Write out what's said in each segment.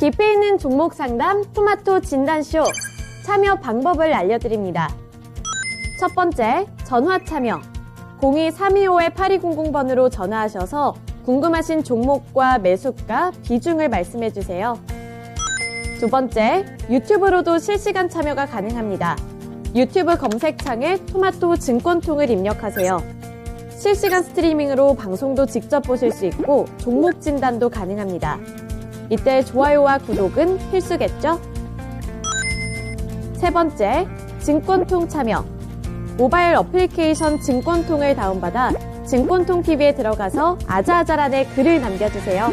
깊이 있는 종목 상담 토마토 진단쇼 참여 방법을 알려드립니다. 첫 번째, 전화 참여. 02-325-8200번으로 전화하셔서 궁금하신 종목과 매수가, 비중을 말씀해주세요. 두 번째, 유튜브로도 실시간 참여가 가능합니다. 유튜브 검색창에 토마토 증권통을 입력하세요. 실시간 스트리밍으로 방송도 직접 보실 수 있고 종목 진단도 가능합니다. 이때 좋아요와 구독은 필수겠죠? 세 번째, 증권통 참여. 모바일 어플리케이션 증권통을 다운받아 증권통 TV에 들어가서 아자아자란에 글을 남겨주세요.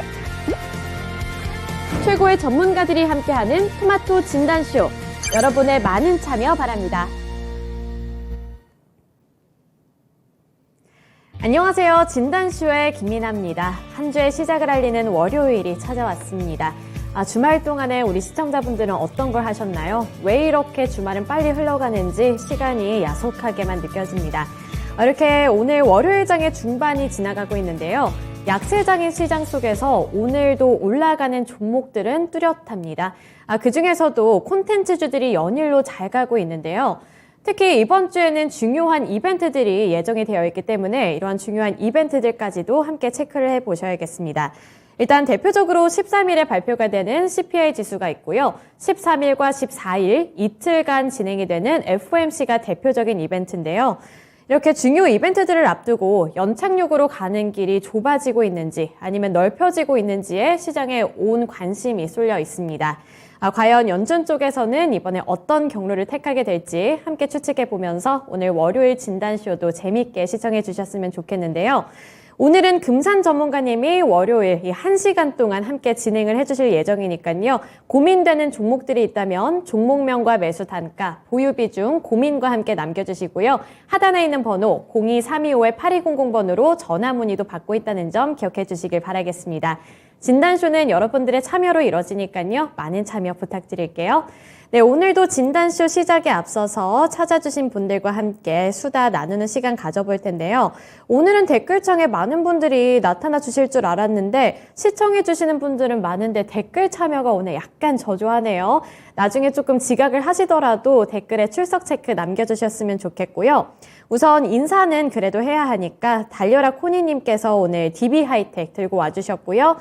최고의 전문가들이 함께하는 토마토 진단쇼. 여러분의 많은 참여 바랍니다. 안녕하세요. 진단쇼의 김민아입니다. 한 주의 시작을 알리는 월요일이 찾아왔습니다. 주말 동안에 우리 시청자분들은 어떤 걸 하셨나요? 왜 이렇게 주말은 빨리 흘러가는지 시간이 야속하게만 느껴집니다. 이렇게 오늘 월요일장의 중반이 지나가고 있는데요. 약세장인 시장 속에서 오늘도 올라가는 종목들은 뚜렷합니다. 그중에서도 콘텐츠주들이 연일로 잘 가고 있는데요. 특히 이번 주에는 중요한 이벤트들이 예정이 되어 있기 때문에 이러한 중요한 이벤트들까지도 함께 체크를 해보셔야겠습니다. 일단 대표적으로 13일에 발표가 되는 CPI 지수가 있고요. 13일과 14일 이틀간 진행이 되는 FOMC가 대표적인 이벤트인데요. 이렇게 중요 이벤트들을 앞두고 연착륙으로 가는 길이 좁아지고 있는지 아니면 넓혀지고 있는지에 시장에 온 관심이 쏠려 있습니다. 과연 연준 쪽에서는 이번에 어떤 경로를 택하게 될지 함께 추측해 보면서 오늘 월요일 진단쇼도 재미있게 시청해 주셨으면 좋겠는데요. 오늘은 금산 전문가님이 월요일 이 1시간 동안 함께 진행을 해주실 예정이니까요. 고민되는 종목들이 있다면 종목명과 매수 단가, 보유 비중, 고민과 함께 남겨주시고요. 하단에 있는 번호 02-325-8200번으로 전화 문의도 받고 있다는 점 기억해 주시길 바라겠습니다. 진단쇼는 여러분들의 참여로 이뤄지니까요. 많은 참여 부탁드릴게요. 네, 오늘도 진단쇼 시작에 앞서서 찾아주신 분들과 함께 수다 나누는 시간 가져볼 텐데요. 오늘은 댓글창에 많은 분들이 나타나 주실 줄 알았는데 시청해 주시는 분들은 많은데 댓글 참여가 오늘 약간 저조하네요. 나중에 조금 지각을 하시더라도 댓글에 출석 체크 남겨주셨으면 좋겠고요. 우선 인사는 그래도 해야 하니까 달려라 코니님께서 오늘 DB 하이텍 들고 와주셨고요.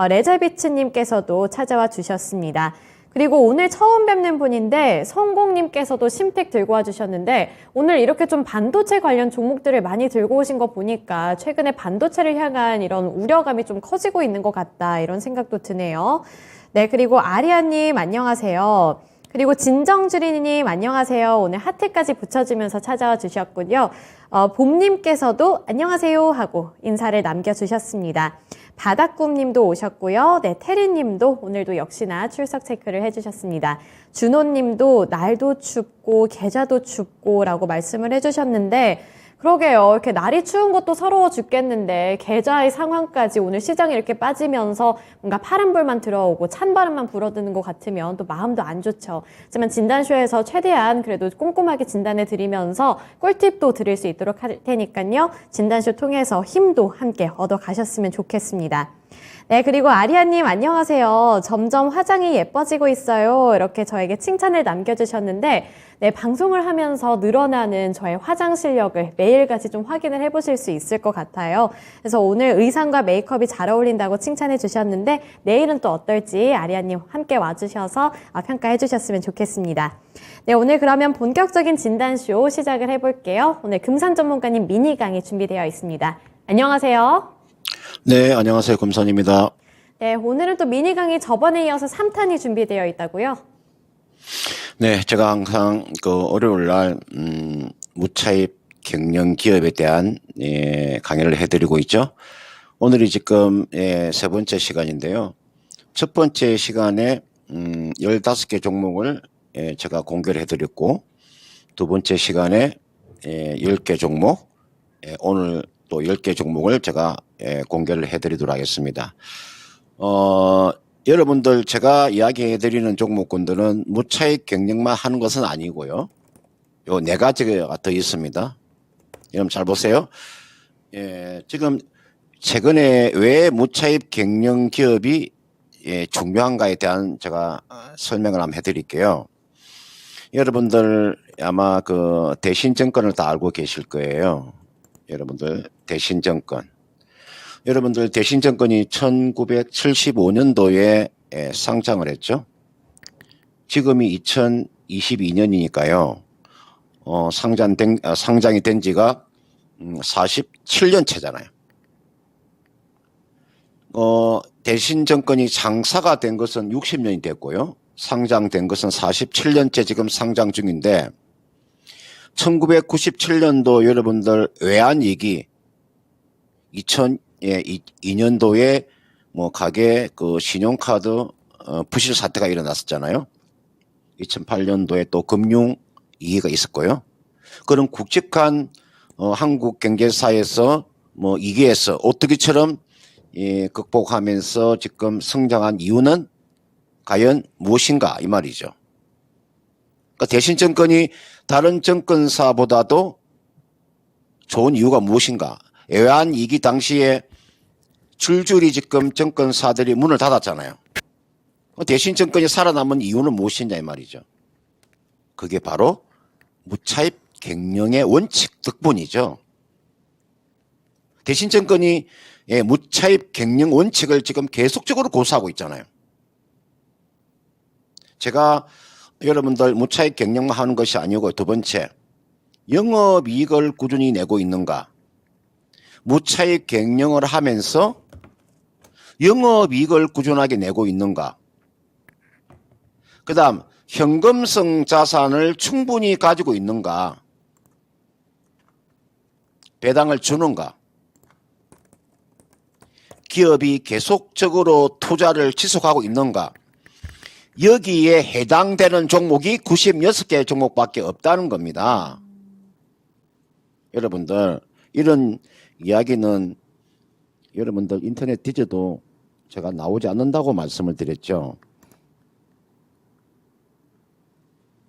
레저비츠님께서도 찾아와 주셨습니다. 그리고 오늘 처음 뵙는 분인데 성공님께서도 심택 들고 와주셨는데 오늘 이렇게 좀 반도체 관련 종목들을 많이 들고 오신 거 보니까 최근에 반도체를 향한 이런 우려감이 좀 커지고 있는 것 같다 이런 생각도 드네요. 네, 그리고 아리아님 안녕하세요. 그리고 진정주리님 안녕하세요. 오늘 하트까지 붙여주면서 찾아와 주셨군요. 봄님께서도 안녕하세요 하고 인사를 남겨주셨습니다. 바닥꿈님도 오셨고요. 네, 테리님도 오늘도 역시나 출석 체크를 해주셨습니다. 준호님도 날도 춥고 계좌도 춥고 라고 말씀을 해주셨는데 그러게요. 이렇게 날이 추운 것도 서러워 죽겠는데 계좌의 상황까지 오늘 시장이 이렇게 빠지면서 뭔가 파란불만 들어오고 찬바람만 불어드는 것 같으면 또 마음도 안 좋죠. 하지만 진단쇼에서 최대한 그래도 꼼꼼하게 진단해 드리면서 꿀팁도 드릴 수 있도록 할 테니까요. 진단쇼 통해서 힘도 함께 얻어 가셨으면 좋겠습니다. 네, 그리고 아리아님 안녕하세요. 점점 화장이 예뻐지고 있어요. 이렇게 저에게 칭찬을 남겨주셨는데 네, 방송을 하면서 늘어나는 저의 화장 실력을 매일같이 좀 확인을 해보실 수 있을 것 같아요. 그래서 오늘 의상과 메이크업이 잘 어울린다고 칭찬해 주셨는데 내일은 또 어떨지 아리아님 함께 와주셔서 평가해 주셨으면 좋겠습니다. 네, 오늘 그러면 본격적인 진단쇼 시작을 해볼게요. 오늘 금산 전문가님 미니 강의 준비되어 있습니다. 안녕하세요. 네, 안녕하세요. 금산입니다. 네, 오늘은 또 미니 강의 저번에 이어서 3탄이 준비되어 있다고요? 네, 제가 항상 월요일 날 무차입 경영 기업에 대한 강의를 해드리고 있죠. 오늘이 지금 세 번째 시간인데요. 첫 번째 시간에 15개 종목을 제가 공개를 해드렸고 두 번째 시간에 10개 종목, 오늘 또 10개 종목을 제가 공개를 해드리도록 하겠습니다. 여러분들 제가 이야기해드리는 종목군들은 무차익 경영만 하는 것은 아니고요. 요 4가지가 더 있습니다. 여러분 잘 보세요. 지금 최근에 왜 무차익 경영 기업이 중요한가에 대한 제가 설명을 한번 해드릴게요. 여러분들 아마 그 대신정권을 다 알고 계실 거예요. 여러분들 대신정권. 여러분들 대신정권이 1975년도에 상장을 했죠. 지금이 2022년이니까요. 상장이 된 지가 47년 차잖아요. 대신정권이 장사가 된 것은 60년이 됐고요. 상장된 것은 47년째 지금 상장 중인데 1997년도 여러분들 외환위기 2002년도에 뭐 가계 그 신용카드 부실 사태가 일어났었잖아요. 2008년도에 또 금융 위기가 있었고요. 그런 굵직한 한국 경제사에서 뭐 위기에서 어떻게처럼 극복하면서 지금 성장한 이유는 과연 무엇인가 이 말이죠. 그러니까 대신정권이 다른 정권사보다도 좋은 이유가 무엇인가. 외환위기 당시에 줄줄이 지금 정권사들이 문을 닫았잖아요. 대신정권이 살아남은 이유는 무엇이냐 이 말이죠. 그게 바로 무차입 경영의 원칙 덕분이죠. 대신정권이 무차입 경영 원칙을 지금 계속적으로 고수하고 있잖아요. 제가 여러분들 무차입 경영만 하는 것이 아니고 두 번째, 영업이익을 꾸준히 내고 있는가. 무차입 경영을 하면서 영업이익을 꾸준하게 내고 있는가. 그 다음 현금성 자산을 충분히 가지고 있는가. 배당을 주는가. 기업이 계속적으로 투자를 지속하고 있는가. 여기에 해당되는 종목이 96개 종목밖에 없다는 겁니다. 여러분들 이런 이야기는 여러분들 인터넷 뒤져도 제가 나오지 않는다고 말씀을 드렸죠.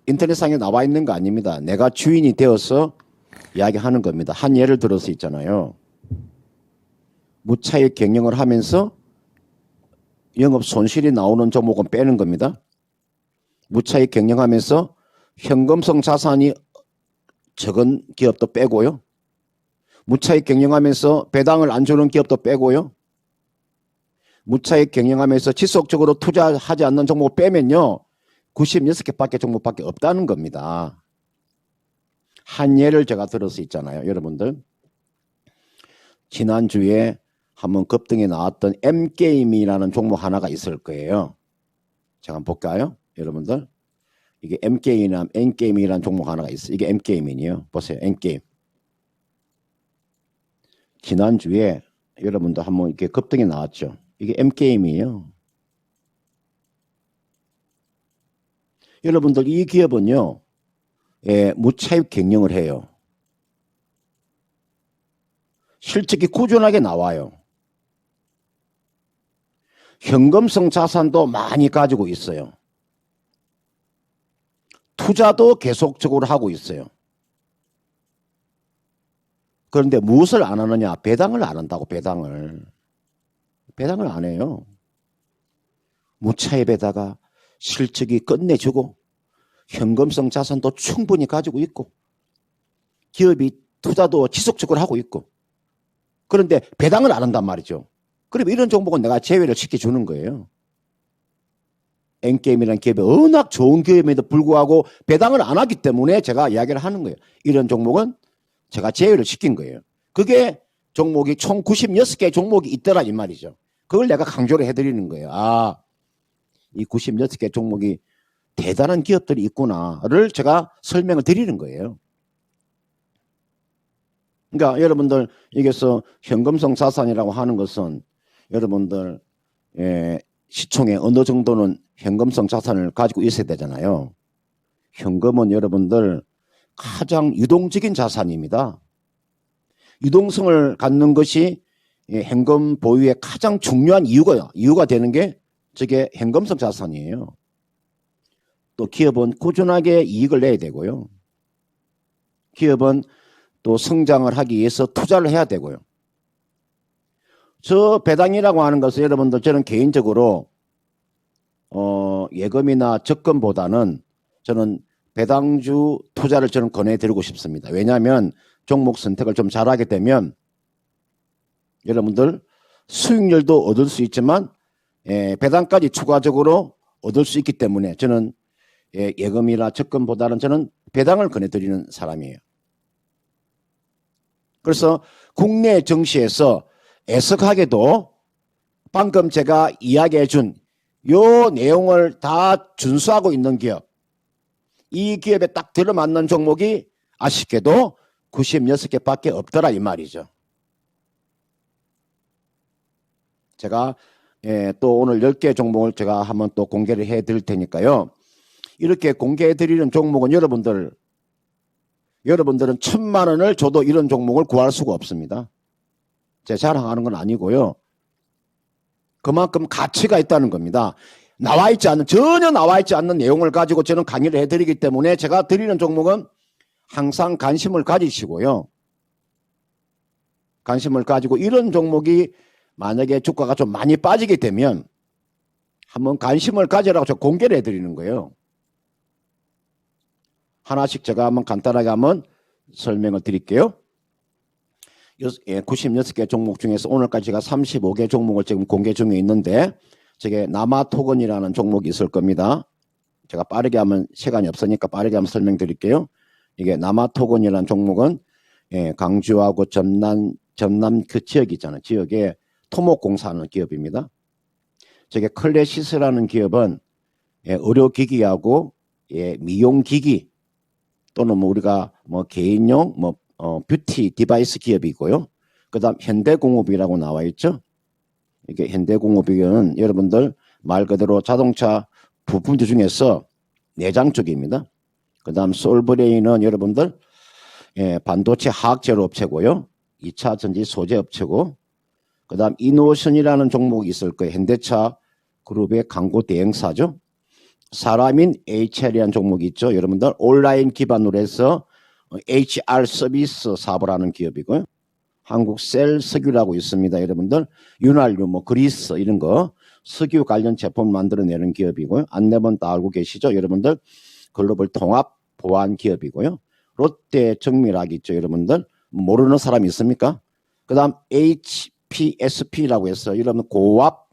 인터넷상에 나와 있는 거 아닙니다. 내가 주인이 되어서 이야기하는 겁니다. 한 예를 들어서 있잖아요. 무차익 경영을 하면서 영업 손실이 나오는 종목은 빼는 겁니다. 무차익 경영하면서 현금성 자산이 적은 기업도 빼고요. 무차익 경영하면서 배당을 안 주는 기업도 빼고요. 무차익 경영하면서 지속적으로 투자하지 않는 종목 빼면요. 96개밖에 종목밖에 없다는 겁니다. 한 예를 제가 들을 수 있잖아요. 여러분들. 지난주에 한번 급등에 나왔던 M게임이라는 종목 하나가 있을 거예요. 제가 한번 볼까요? 여러분들. 이게 M게임이라는 종목 하나가 있어요. 이게 M게임이에요. 보세요. M게임. 지난주에 여러분들 한번 이렇게 급등이 나왔죠. 이게 M게임이에요. 여러분들 이 기업은요. 무차입 경영을 해요. 실적이 꾸준하게 나와요. 현금성 자산도 많이 가지고 있어요. 투자도 계속적으로 하고 있어요. 그런데 무엇을 안 하느냐? 배당을 안 한다고. 배당을 안 해요. 무차입에다가 실적이 끝내주고 현금성 자산도 충분히 가지고 있고 기업이 투자도 지속적으로 하고 있고 그런데 배당을 안 한단 말이죠. 그럼 이런 종목은 내가 제외를 시켜주는 거예요. N게임이라는 기업이 워낙 좋은 기업임에도 불구하고 배당을 안 하기 때문에 제가 이야기를 하는 거예요. 이런 종목은 제가 제외를 시킨 거예요. 그게 종목이 총 96개 종목이 있더라 이 말이죠. 그걸 내가 강조를 해드리는 거예요. 아, 이 96개 종목이 대단한 기업들이 있구나를 제가 설명을 드리는 거예요. 그러니까 여러분들 여기서 현금성 자산이라고 하는 것은 여러분들 시총에 어느 정도는 현금성 자산을 가지고 있어야 되잖아요. 현금은 여러분들 가장 유동적인 자산입니다. 유동성을 갖는 것이 현금 보유의 가장 중요한 이유가 되는 게 저게 현금성 자산이에요. 또 기업은 꾸준하게 이익을 내야 되고요. 기업은 또 성장을 하기 위해서 투자를 해야 되고요. 저 배당이라고 하는 것은 여러분들 저는 개인적으로 예금이나 적금보다는 저는 배당주 투자를 저는 권해드리고 싶습니다. 왜냐하면 종목 선택을 좀 잘하게 되면 여러분들 수익률도 얻을 수 있지만 배당까지 추가적으로 얻을 수 있기 때문에 저는 예금이나 적금보다는 저는 배당을 권해드리는 사람이에요. 그래서 국내 증시에서 애석하게도 방금 제가 이야기해 준 요 내용을 다 준수하고 있는 기업, 이 기업에 딱 들어맞는 종목이 아쉽게도 96개밖에 없더라 이 말이죠. 제가 또 오늘 10개 종목을 제가 한번 또 공개를 해 드릴 테니까요. 이렇게 공개해 드리는 종목은 여러분들은 1,000만 원을 줘도 이런 종목을 구할 수가 없습니다. 제 자랑하는 건 아니고요. 그만큼 가치가 있다는 겁니다. 전혀 나와 있지 않는 내용을 가지고 저는 강의를 해드리기 때문에 제가 드리는 종목은 항상 관심을 가지시고요. 관심을 가지고 이런 종목이 만약에 주가가 좀 많이 빠지게 되면 한번 관심을 가지라고 제가 공개를 해드리는 거예요. 하나씩 제가 한번 간단하게 한번 설명을 드릴게요. 96개 종목 중에서 오늘까지 제가 35개 종목을 지금 공개 중에 있는데 저게 남아토건이라는 종목이 있을 겁니다. 제가 빠르게 하면 시간이 없으니까 빠르게 한번 설명드릴게요. 이게 남아토건이라는 종목은 강주하고 전남 그 지역이 있잖아요. 지역에 토목공사하는 기업입니다. 저게 클래시스라는 기업은 의료기기하고 미용기기 또는 뭐 우리가 뭐 개인용 뷰티 디바이스 기업이고요. 그 다음 현대공업이라고 나와 있죠. 이게 현대공업이는 여러분들 말 그대로 자동차 부품들 중에서 내장 쪽입니다. 그 다음 솔브레인은 여러분들 반도체 화학재료 업체고요. 2차 전지 소재 업체고, 그 다음 이노션이라는 종목이 있을 거예요. 현대차 그룹의 광고 대행사죠. 사람인 HR이라는 종목이 있죠. 여러분들 온라인 기반으로 해서 HR 서비스 사업을 하는 기업이고요. 한국셀 석유라고 있습니다. 여러분들 윤활유, 그리스 이런 거 석유 관련 제품 만들어내는 기업이고요. 안내번 다 알고 계시죠? 여러분들 글로벌 통합 보안 기업이고요. 롯데 정밀학 있죠. 여러분들 모르는 사람 있습니까? 그 다음 HPSP라고 해서 여러분 고압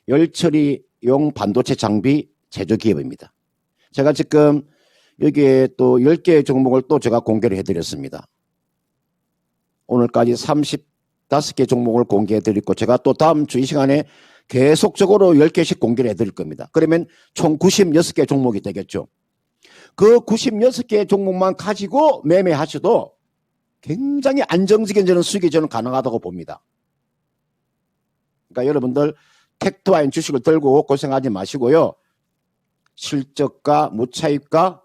열처리용 반도체 장비 제조 기업입니다. 제가 지금 여기에 또 10개의 종목을 또 제가 공개를 해드렸습니다. 오늘까지 35개 종목을 공개해드리고 제가 또 다음 주 이 시간에 계속적으로 10개씩 공개를 해드릴 겁니다. 그러면 총 96개 종목이 되겠죠. 그 96개 종목만 가지고 매매하셔도 굉장히 안정적인 저는 수익이 저는 가능하다고 봅니다. 그러니까 여러분들 텍트와인 주식을 들고 고생하지 마시고요. 실적과 무차익과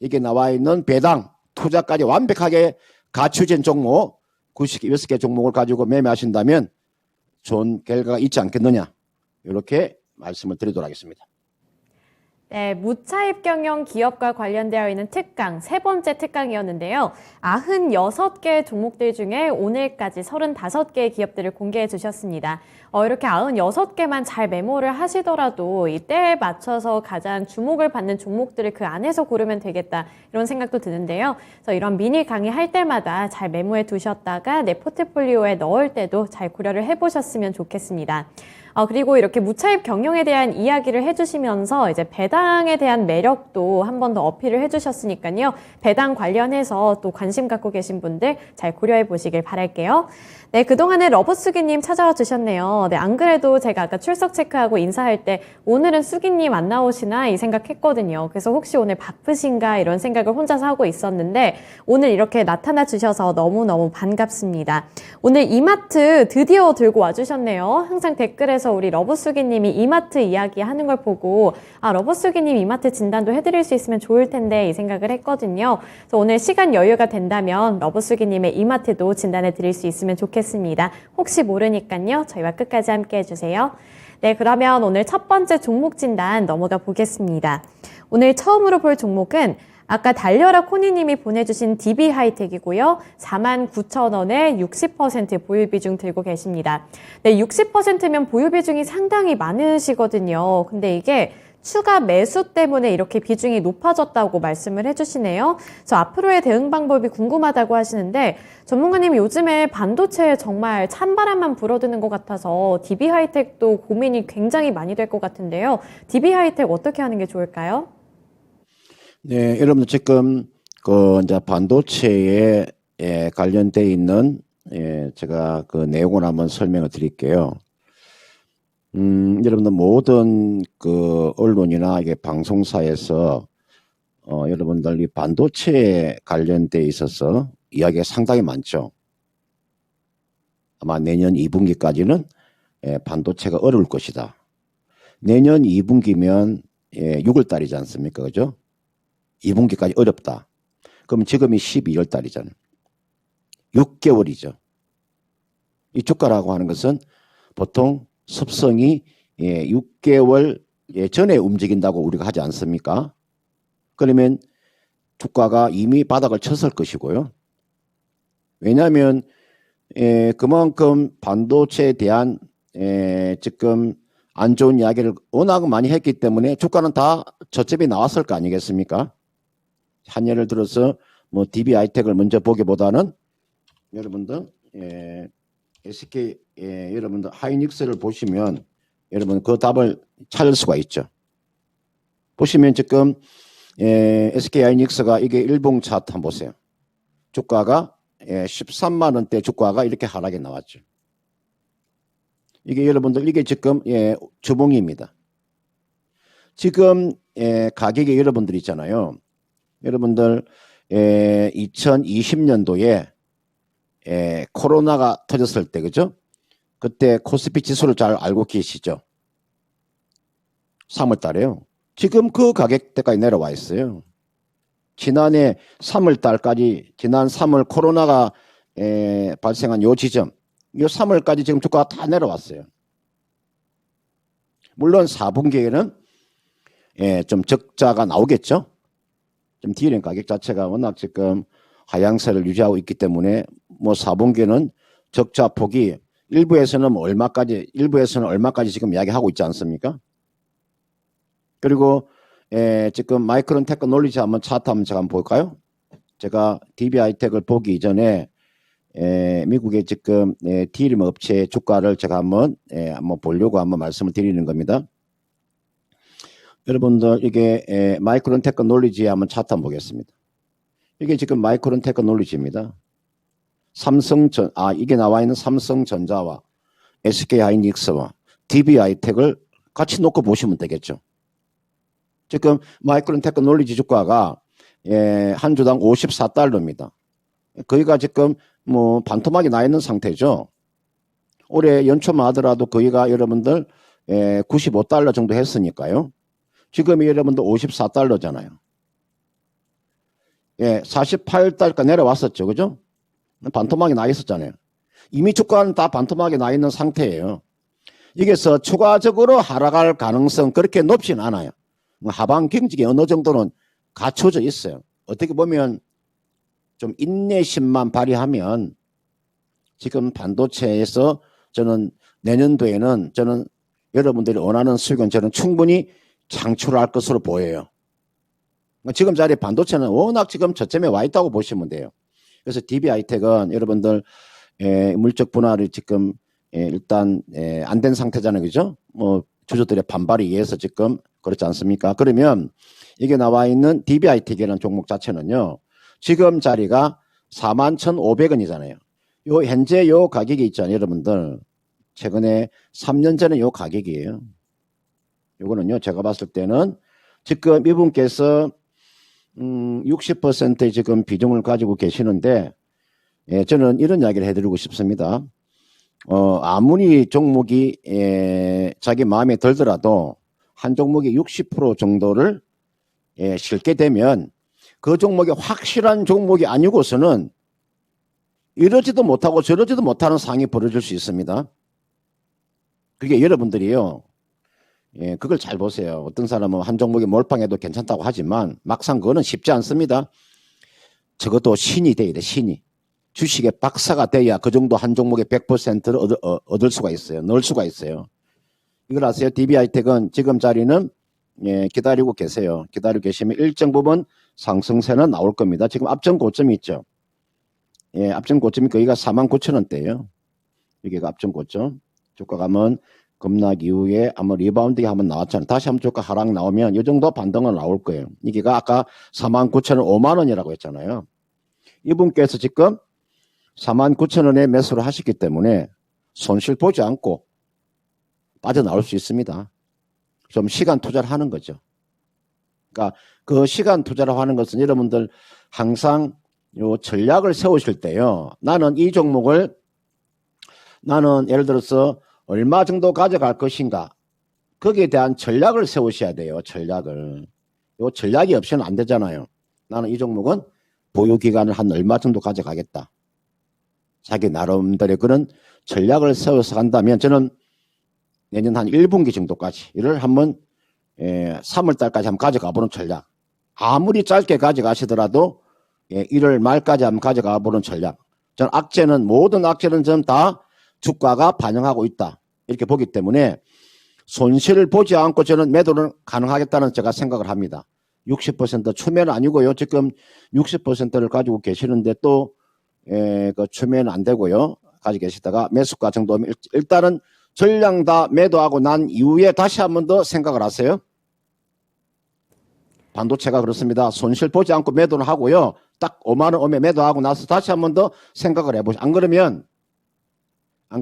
이게 나와 있는 배당, 투자까지 완벽하게 갖추진 종목 96개 종목을 가지고 매매하신다면 좋은 결과가 있지 않겠느냐 이렇게 말씀을 드리도록 하겠습니다. 네, 무차입 경영 기업과 관련되어 있는 특강, 세 번째 특강이었는데요. 96개 종목들 중에 오늘까지 35개의 기업들을 공개해 주셨습니다. 이렇게 96개만 잘 메모를 하시더라도 이 때에 맞춰서 가장 주목을 받는 종목들을 그 안에서 고르면 되겠다 이런 생각도 드는데요. 그래서 이런 미니 강의 할 때마다 잘 메모해 두셨다가 내 포트폴리오에 넣을 때도 잘 고려를 해보셨으면 좋겠습니다. 그리고 이렇게 무차입 경영에 대한 이야기를 해주시면서 이제 배당에 대한 매력도 한 번 더 어필을 해주셨으니까요. 배당 관련해서 또 관심 갖고 계신 분들 잘 고려해 보시길 바랄게요. 네, 그동안에 러버수기님 찾아와 주셨네요. 네, 안 그래도 제가 아까 출석 체크하고 인사할 때 오늘은 수기님 안 나오시나 이 생각했거든요. 그래서 혹시 오늘 바쁘신가 이런 생각을 혼자서 하고 있었는데 오늘 이렇게 나타나 주셔서 너무너무 반갑습니다. 오늘 이마트 드디어 들고 와주셨네요. 항상 댓글에서 우리 러버수기님이 이마트 이야기하는 걸 보고 러버수기님 이마트 진단도 해드릴 수 있으면 좋을 텐데 이 생각을 했거든요. 그래서 오늘 시간 여유가 된다면 러버수기님의 이마트도 진단해 드릴 수 있으면 좋겠습니다. 혹시 모르니까요. 저희와 끝까지 함께 해주세요. 네, 그러면 오늘 첫 번째 종목 진단 넘어가 보겠습니다. 오늘 처음으로 볼 종목은 아까 달려라 코니님이 보내주신 DB하이텍이고요. 49,000원에 60% 보유비중 들고 계십니다. 네, 60%면 보유비중이 상당히 많으시거든요. 근데 이게 추가 매수 때문에 이렇게 비중이 높아졌다고 말씀을 해주시네요. 저 앞으로의 대응 방법이 궁금하다고 하시는데 전문가님 요즘에 반도체에 정말 찬바람만 불어드는 것 같아서 DB하이텍도 고민이 굉장히 많이 될 것 같은데요. DB하이텍 어떻게 하는 게 좋을까요? 네, 여러분들 지금 그 이제 반도체에 관련돼 있는 제가 그 내용을 한번 설명을 드릴게요. 여러분들 모든 그 언론이나 이게 방송사에서 여러분들 이 반도체에 관련돼 있어서 이야기가 상당히 많죠. 아마 내년 2분기까지는 반도체가 어려울 것이다. 내년 2분기면 6월 달이지 않습니까? 그죠? 2분기까지 어렵다. 그럼 지금이 12월 달이잖아요. 6개월이죠. 이 주가라고 하는 것은 보통 습성이 6개월 전에 움직인다고 우리가 하지 않습니까? 그러면 주가가 이미 바닥을 쳤을 것이고요. 왜냐하면 그만큼 반도체에 대한 지금 안 좋은 이야기를 워낙 많이 했기 때문에 주가는 다 저점이 나왔을 거 아니겠습니까? 한 예를 들어서 뭐 DB하이텍을 먼저 보기보다는 여러분들 SK 여러분들 하이닉스를 보시면 여러분 그 답을 찾을 수가 있죠. 보시면 지금 SK 하이닉스가 이게 일봉 차트 한번 보세요. 주가가 13만 원대 주가가 이렇게 하락이 나왔죠. 이게 여러분들 이게 지금 주봉입니다. 지금 가격이 여러분들 있잖아요. 여러분들 2020년도에 코로나가 터졌을 때 그죠? 그때 코스피 지수를 잘 알고 계시죠? 3월 달에요. 지금 그 가격대까지 내려와 있어요. 지난해 3월 달까지 지난 3월 코로나가 발생한 요 지점 요 3월까지 지금 주가가 다 내려왔어요. 물론 4분기에는 좀 적자가 나오겠죠. 좀 디램 가격 자체가 워낙 지금 하향세를 유지하고 있기 때문에 뭐 4분기에는 적자 폭이 일부에서는 얼마까지 지금 이야기하고 있지 않습니까? 그리고 지금 마이크론 테크놀로지 한번 차트 한번 제가 한번 볼까요? 제가 DB하이텍을 보기 이전에 미국의 지금 디램 업체 주가를 제가 한번 보려고 한번 말씀을 드리는 겁니다. 여러분들 이게 마이크론 테크놀로지에 한번 차트 한번 보겠습니다. 이게 지금 마이크론 테크놀로지입니다. 이게 나와 있는 삼성전자와 SK 하이닉스와 DB하이텍을 같이 놓고 보시면 되겠죠. 지금 마이크론 테크놀로지 주가가 한 주당 54달러입니다. 거기가 지금 뭐 반토막이 나 있는 상태죠. 올해 연초만 하더라도 거기가 여러분들 95달러 정도 했으니까요. 지금이 여러분들 54달러잖아요. 48달러까지 내려왔었죠. 그죠? 반토막이 나 있었잖아요. 이미 주가는 다 반토막이 나 있는 상태예요. 이게서 추가적으로 하락할 가능성 그렇게 높진 않아요. 하방 경직이 어느 정도는 갖춰져 있어요. 어떻게 보면 좀 인내심만 발휘하면 지금 반도체에서 저는 내년도에는 저는 여러분들이 원하는 수익은 저는 충분히 창출할 것으로 보여요. 지금 자리에 반도체는 워낙 지금 저점에 와 있다고 보시면 돼요. 그래서 DB하이텍은 여러분들 물적 분할이 지금 일단 안 된 상태잖아요. 그죠? 뭐 주주들의 반발에 의해서 지금 그렇지 않습니까? 그러면 이게 나와 있는 DB하이텍이라는 종목 자체는요. 지금 자리가 41,500원이잖아요. 요 현재 요 가격이 있잖아요. 여러분들 최근에 3년 전에 요 가격이에요. 요거는요. 제가 봤을 때는 지금 이분께서 60%의 지금 비중을 가지고 계시는데 저는 이런 이야기를 해드리고 싶습니다. 아무리 종목이 자기 마음에 들더라도 한 종목이 60% 정도를 실게 되면 그 종목이 확실한 종목이 아니고서는 이러지도 못하고 저러지도 못하는 상황이 벌어질 수 있습니다. 그게 여러분들이요. 그걸 잘 보세요. 어떤 사람은 한 종목에 몰빵해도 괜찮다고 하지만 막상 그거는 쉽지 않습니다. 적어도 신이 돼야 돼, 신이. 주식의 박사가 돼야 그 정도 한 종목의 100%를 얻을 수가 있어요. 넣을 수가 있어요. 이걸 아세요? DB하이텍은 지금 자리는 예, 기다리고 계세요. 기다리고 계시면 일정 부분 상승세는 나올 겁니다. 지금 앞전 고점이 있죠. 예, 앞전 고점이 거기가 49,000원대예요. 여기가 앞전 고점. 주가 가면 급락 이후에 아마 리바운딩이 한번 나왔잖아요. 다시 한번 주가 하락 나오면 이 정도 반등은 나올 거예요. 이게가 아까 49,000원 5만 원이라고 했잖아요. 이분께서 지금 49,000원에 매수를 하셨기 때문에 손실 보지 않고 빠져나올 수 있습니다. 좀 시간 투자를 하는 거죠. 그러니까 그 시간 투자를 하는 것은 여러분들 항상 요 전략을 세우실 때요. 나는 이 종목을 나는 예를 들어서 얼마 정도 가져갈 것인가. 거기에 대한 전략을 세우셔야 돼요. 전략을. 요 전략이 없이는 안 되잖아요. 나는 이 종목은 보유 기간을 한 얼마 정도 가져가겠다. 자기 나름대로 그런 전략을 세워서 간다면 저는 내년 한 1분기 정도까지 이를 한번 3월 달까지 한번 가져가 보는 전략. 아무리 짧게 가져가시더라도 1월 말까지 한번 가져가 보는 전략. 저는 모든 악재는 좀 다 주가가 반영하고 있다. 이렇게 보기 때문에 손실을 보지 않고 저는 매도를 가능하겠다는 제가 생각을 합니다. 60% 추매는 아니고요. 지금 60%를 가지고 계시는데 또 그 추매는 안 되고요. 가지고 계시다가 매수가 정도 일단은 전량 다 매도하고 난 이후에 다시 한 번 더 생각을 하세요. 반도체가 그렇습니다. 손실 보지 않고 매도를 하고요. 딱 5만 원 오면 매도하고 나서 다시 한 번 더 생각을 해보시죠. 안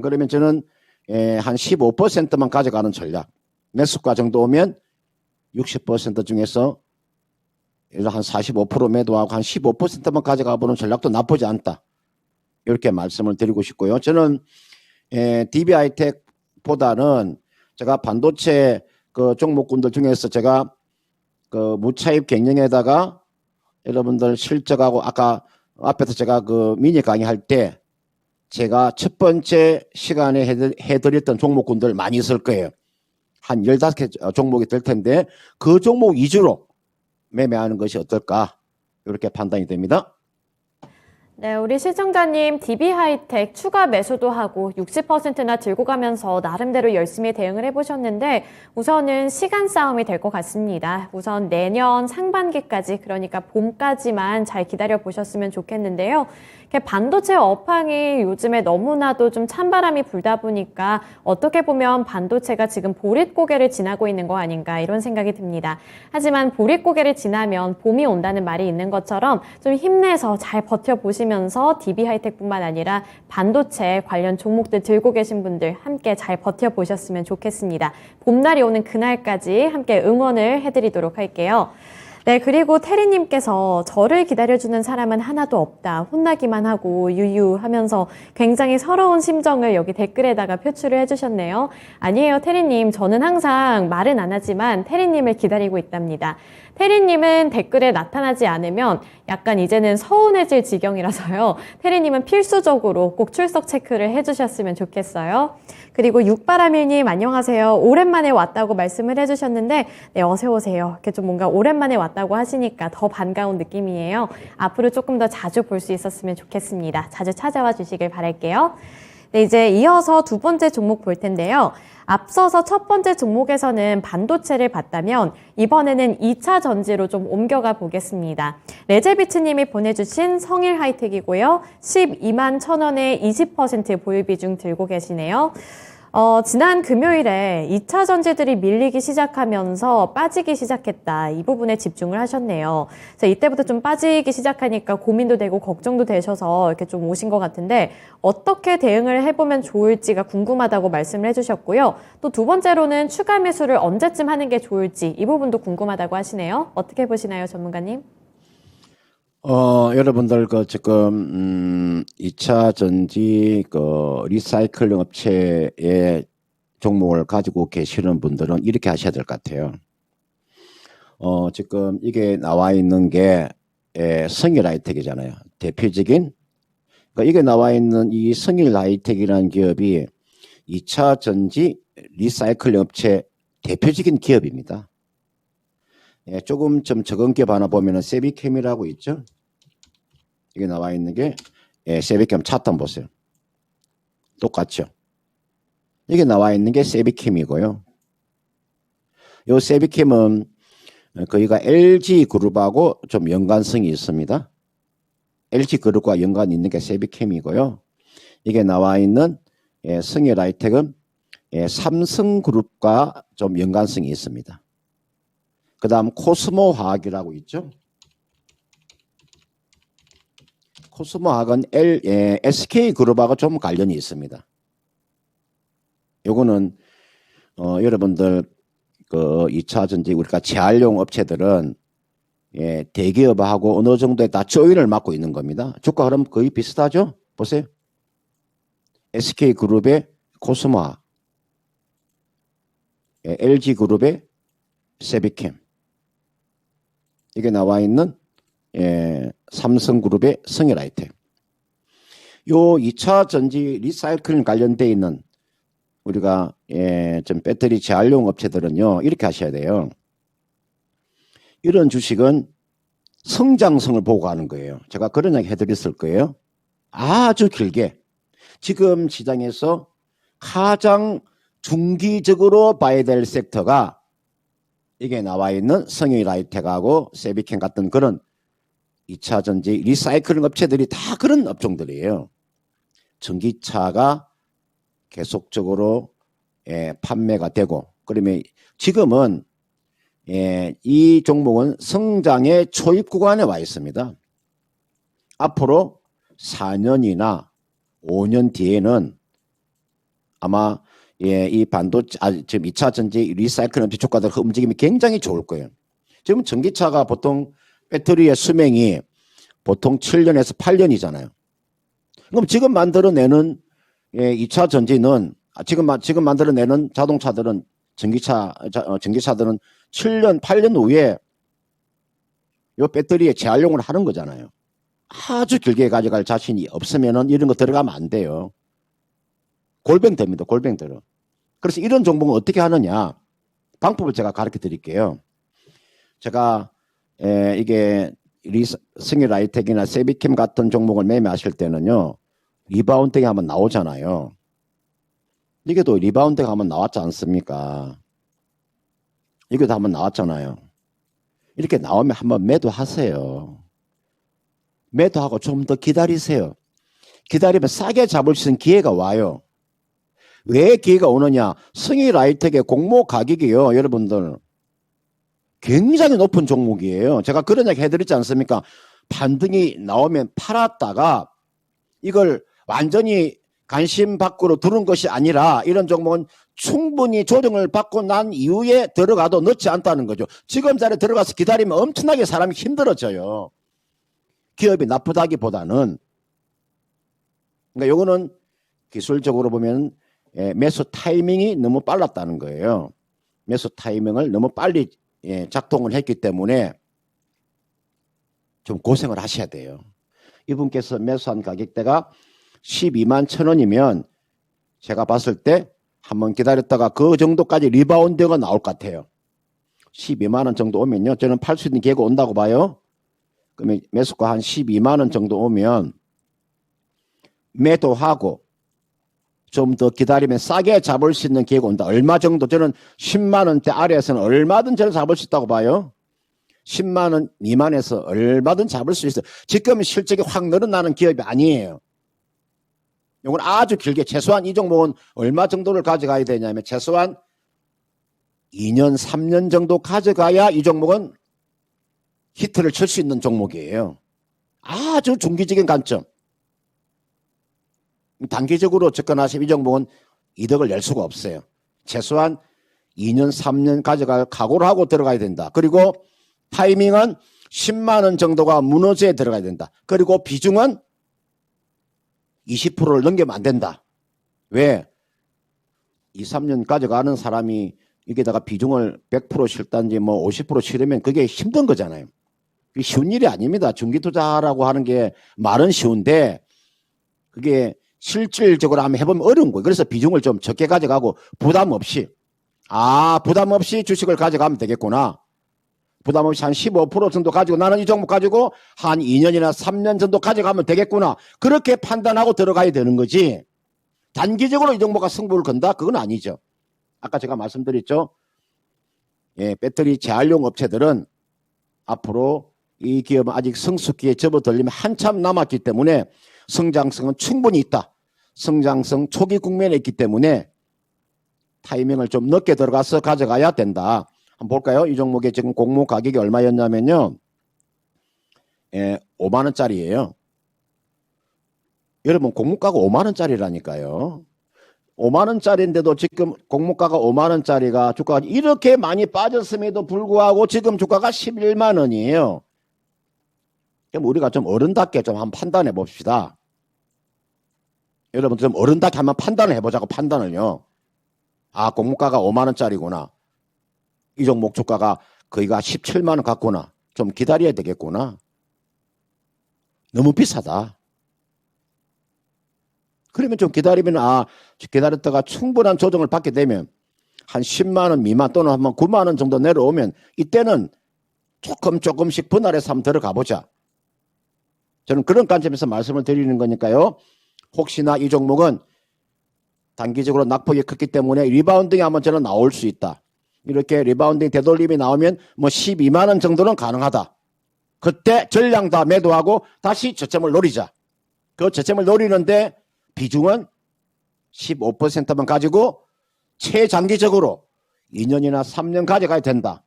그러면 저는 한 15%만 가져가는 전략. 매수가 정도 오면 60% 중에서 한 45% 매도하고 한 15%만 가져가 보는 전략도 나쁘지 않다. 이렇게 말씀을 드리고 싶고요. 저는 DB하이텍보다는 제가 반도체 그 종목군들 중에서 제가 그 무차입 경영에다가 여러분들 실적하고 아까 앞에서 제가 그 미니 강의할 때 제가 첫 번째 시간에 해드렸던 종목군들 많이 있을 거예요. 한 15개 종목이 될 텐데 그 종목 위주로 매매하는 것이 어떨까 이렇게 판단이 됩니다. 네, 우리 시청자님 DB하이텍 추가 매수도 하고 60%나 들고 가면서 나름대로 열심히 대응을 해보셨는데 우선은 시간 싸움이 될 것 같습니다. 우선 내년 상반기까지 그러니까 봄까지만 잘 기다려보셨으면 좋겠는데요. 반도체 업황이 요즘에 너무나도 좀 찬바람이 불다 보니까 어떻게 보면 반도체가 지금 보릿고개를 지나고 있는 거 아닌가 이런 생각이 듭니다. 하지만 보릿고개를 지나면 봄이 온다는 말이 있는 것처럼 좀 힘내서 잘 버텨보시면서 DB하이텍뿐만 아니라 반도체 관련 종목들 들고 계신 분들 함께 잘 버텨보셨으면 좋겠습니다. 봄날이 오는 그날까지 함께 응원을 해드리도록 할게요. 네, 그리고 태리님께서 저를 기다려주는 사람은 하나도 없다. 혼나기만 하고 유유하면서 굉장히 서러운 심정을 여기 댓글에다가 표출을 해주셨네요. 아니에요, 태리님. 저는 항상 말은 안 하지만 태리님을 기다리고 있답니다. 태리님은 댓글에 나타나지 않으면 약간 이제는 서운해질 지경이라서요. 태리님은 필수적으로 꼭 출석 체크를 해주셨으면 좋겠어요. 그리고 육바라밀님 안녕하세요. 오랜만에 왔다고 말씀을 해주셨는데 네, 어서오세요. 이렇게 좀 뭔가 오랜만에 왔다고 하시니까 더 반가운 느낌이에요. 앞으로 조금 더 자주 볼 수 있었으면 좋겠습니다. 자주 찾아와 주시길 바랄게요. 네, 이제 이어서 두 번째 종목 볼 텐데요. 앞서서 첫 번째 종목에서는 반도체를 봤다면 이번에는 2차 전지로 좀 옮겨가 보겠습니다. 레제비츠님이 보내주신 성일하이텍이고요. 12만 1,000원에 20% 보유 비중 들고 계시네요. 지난 금요일에 2차 전지들이 밀리기 시작하면서 빠지기 시작했다. 이 부분에 집중을 하셨네요. 이때부터 좀 빠지기 시작하니까 고민도 되고 걱정도 되셔서 이렇게 좀 오신 것 같은데 어떻게 대응을 해보면 좋을지가 궁금하다고 말씀을 해주셨고요. 또 두 번째로는 추가 매수를 언제쯤 하는 게 좋을지 이 부분도 궁금하다고 하시네요. 어떻게 보시나요, 전문가님? 여러분들 지금 2차 전지 리사이클링 업체의 종목을 가지고 계시는 분들은 이렇게 하셔야 될 것 같아요. 지금 이게 나와 있는 게 성일하이텍이잖아요. 대표적인 이게 나와 있는 이 성일하이텍이라는 기업이 2차 전지 리사이클링 업체 대표적인 기업입니다. 조금 좀 적은 기업 하나 보면은 세비캠이라고 있죠. 이게 나와 있는 게 세비캠 차트 한번 보세요. 똑같죠. 이게 나와 있는 게 세비캠이고요. 요 세비캠은 거기가 LG그룹하고 좀 연관성이 있습니다. LG그룹과 연관이 있는 게 세비캠이고요. 이게 나와 있는 성일하이텍은 삼성그룹과 좀 연관성이 있습니다. 그 다음 코스모화학이라고 있죠. 코스모화학은 SK그룹하고 좀 관련이 있습니다. 요거는 여러분들 그 2차 전지 우리가 재활용 업체들은 대기업하고 어느 정도에 다 조인을 맡고 있는 겁니다. 주가 흐름 거의 비슷하죠? 보세요. SK그룹의 코스모화, LG그룹의 세비캠, 이게 나와 있는 삼성그룹의 성일하이텍. 요 2차 전지 리사이클링 관련되어 있는 우리가 좀 배터리 재활용 업체들은요, 이렇게 하셔야 돼요. 이런 주식은 성장성을 보고 가는 거예요. 제가 그런 이야기 해드렸을 거예요. 아주 길게. 지금 시장에서 가장 중기적으로 봐야 될 섹터가 이게 나와 있는 성일하이텍하고 세비캠 같은 그런 2차 전지 리사이클링 업체들이 다 그런 업종들이에요. 전기차가 계속적으로 판매가 되고, 그러면 지금은 이 종목은 성장의 초입 구간에 와 있습니다. 앞으로 4년이나 5년 뒤에는 아마 이 반도체, 지금 2차 전지 리사이클 업체 주가들 움직임이 굉장히 좋을 거예요. 지금 전기차가 보통 배터리의 수명이 보통 7년에서 8년이잖아요. 그럼 지금 만들어내는 2차 전지는 지금 만들어내는 자동차들은 전기차들은 7년, 8년 후에 이 배터리에 재활용을 하는 거잖아요. 아주 길게 가져갈 자신이 없으면은 이런 거 들어가면 안 돼요. 골뱅됩니다. 골뱅들어. 그래서 이런 종목은 어떻게 하느냐? 방법을 제가 가르쳐 드릴게요. 제가 이게 성일하이텍이나 세비캠 같은 종목을 매매하실 때는요, 리바운드가 한번 나오잖아요. 이게 또 리바운드가 한번 나왔지 않습니까? 이게도 한번 나왔잖아요. 이렇게 나오면 한번 매도하세요. 매도하고 좀 더 기다리세요. 기다리면 싸게 잡을 수 있는 기회가 와요. 왜 기회가 오느냐? 성일하이텍의 공모 가격이요, 여러분들. 굉장히 높은 종목이에요. 제가 그런 얘기 해드렸지 않습니까? 반등이 나오면 팔았다가 이걸 완전히 관심 밖으로 두는 것이 아니라 이런 종목은 충분히 조정을 받고 난 이후에 들어가도 늦지 않다는 거죠. 지금 자리에 들어가서 기다리면 엄청나게 사람이 힘들어져요. 기업이 나쁘다기보다는. 그러니까 요거는 기술적으로 보면 매수 타이밍이 너무 빨랐다는 거예요. 매수 타이밍을 너무 빨리 작동을 했기 때문에 좀 고생을 하셔야 돼요. 이분께서 매수한 가격대가 12만 1,000원이면 제가 봤을 때 한번 기다렸다가 그 정도까지 리바운드가 나올 것 같아요. 12만 원 정도 오면요, 저는 팔 수 있는 기회가 온다고 봐요. 그러면 매수가 한 12만 원 정도 오면 매도하고 좀 더 기다리면 싸게 잡을 수 있는 기회가 온다. 얼마 정도? 저는 10만 원대 아래에서는 얼마든 저는 잡을 수 있다고 봐요. 10만 원 미만에서 얼마든 잡을 수 있어요. 지금 실적이 확 늘어나는 기업이 아니에요. 이건 아주 길게, 최소한 이 종목은 얼마 정도를 가져가야 되냐면 최소한 2년, 3년 정도 가져가야 이 종목은 히트를 칠 수 있는 종목이에요. 아주 중기적인 관점. 단기적으로 접근하시면 이 종목은 이득을 낼 수가 없어요. 최소한 2년, 3년 가져갈 각오를 하고 들어가야 된다. 그리고 타이밍은 10만 원 정도가 무너져야 들어가야 된다. 그리고 비중은 20%를 넘기면 안 된다. 왜? 2, 3년 가져가는 사람이 여기다가 비중을 100% 실단지 뭐 50% 실으면 그게 힘든 거잖아요. 그게 쉬운 일이 아닙니다. 중기투자라고 하는 게 말은 쉬운데 그게 실질적으로 한번 해보면 어려운 거예요. 그래서 비중을 좀 적게 가져가고 부담 없이, 부담 없이 주식을 가져가면 되겠구나. 부담 없이 한 15% 정도 가지고 나는 이 종목 가지고 한 2년이나 3년 정도 가져가면 되겠구나. 그렇게 판단하고 들어가야 되는 거지. 단기적으로 이 종목가 승부를 건다? 그건 아니죠. 아까 제가 말씀드렸죠. 배터리 재활용 업체들은 앞으로 이 기업은 아직 성숙기에 접어들려면 한참 남았기 때문에 성장성은 충분히 있다. 성장성 초기 국면에 있기 때문에 타이밍을 좀 늦게 들어가서 가져가야 된다. 한번 볼까요? 이 종목의 지금 공모 가격이 얼마였냐면요. 5만 원짜리예요. 여러분 공모가가 5만 원짜리라니까요. 5만 원짜리인데도 지금 공모가가 5만 원짜리가 주가가 이렇게 많이 빠졌음에도 불구하고 지금 주가가 11만 원이에요. 그럼 우리가 좀 어른답게 좀 한번 판단해 봅시다. 여러분 좀 어른답게 한번 판단을 해보자고 판단을요. 아 공모가가 5만 원짜리구나. 이 종목 주가가 거의가 17만 원 같구나. 좀 기다려야 되겠구나. 너무 비싸다. 그러면 좀 기다리면 기다렸다가 충분한 조정을 받게 되면 한 10만 원 미만 또는 한 9만 원 정도 내려오면 이때는 조금씩 분할해서 한번 들어가 보자. 저는 그런 관점에서 말씀을 드리는 거니까요. 혹시나 이 종목은 단기적으로 낙폭이 컸기 때문에 리바운딩이 한번 저는 나올 수 있다. 이렇게 리바운딩 되돌림이 나오면 뭐 12만 원 정도는 가능하다. 그때 전량 다 매도하고 다시 저점을 노리자. 그 저점을 노리는데 비중은 15%만 가지고 최장기적으로 2년이나 3년 가져가야 된다.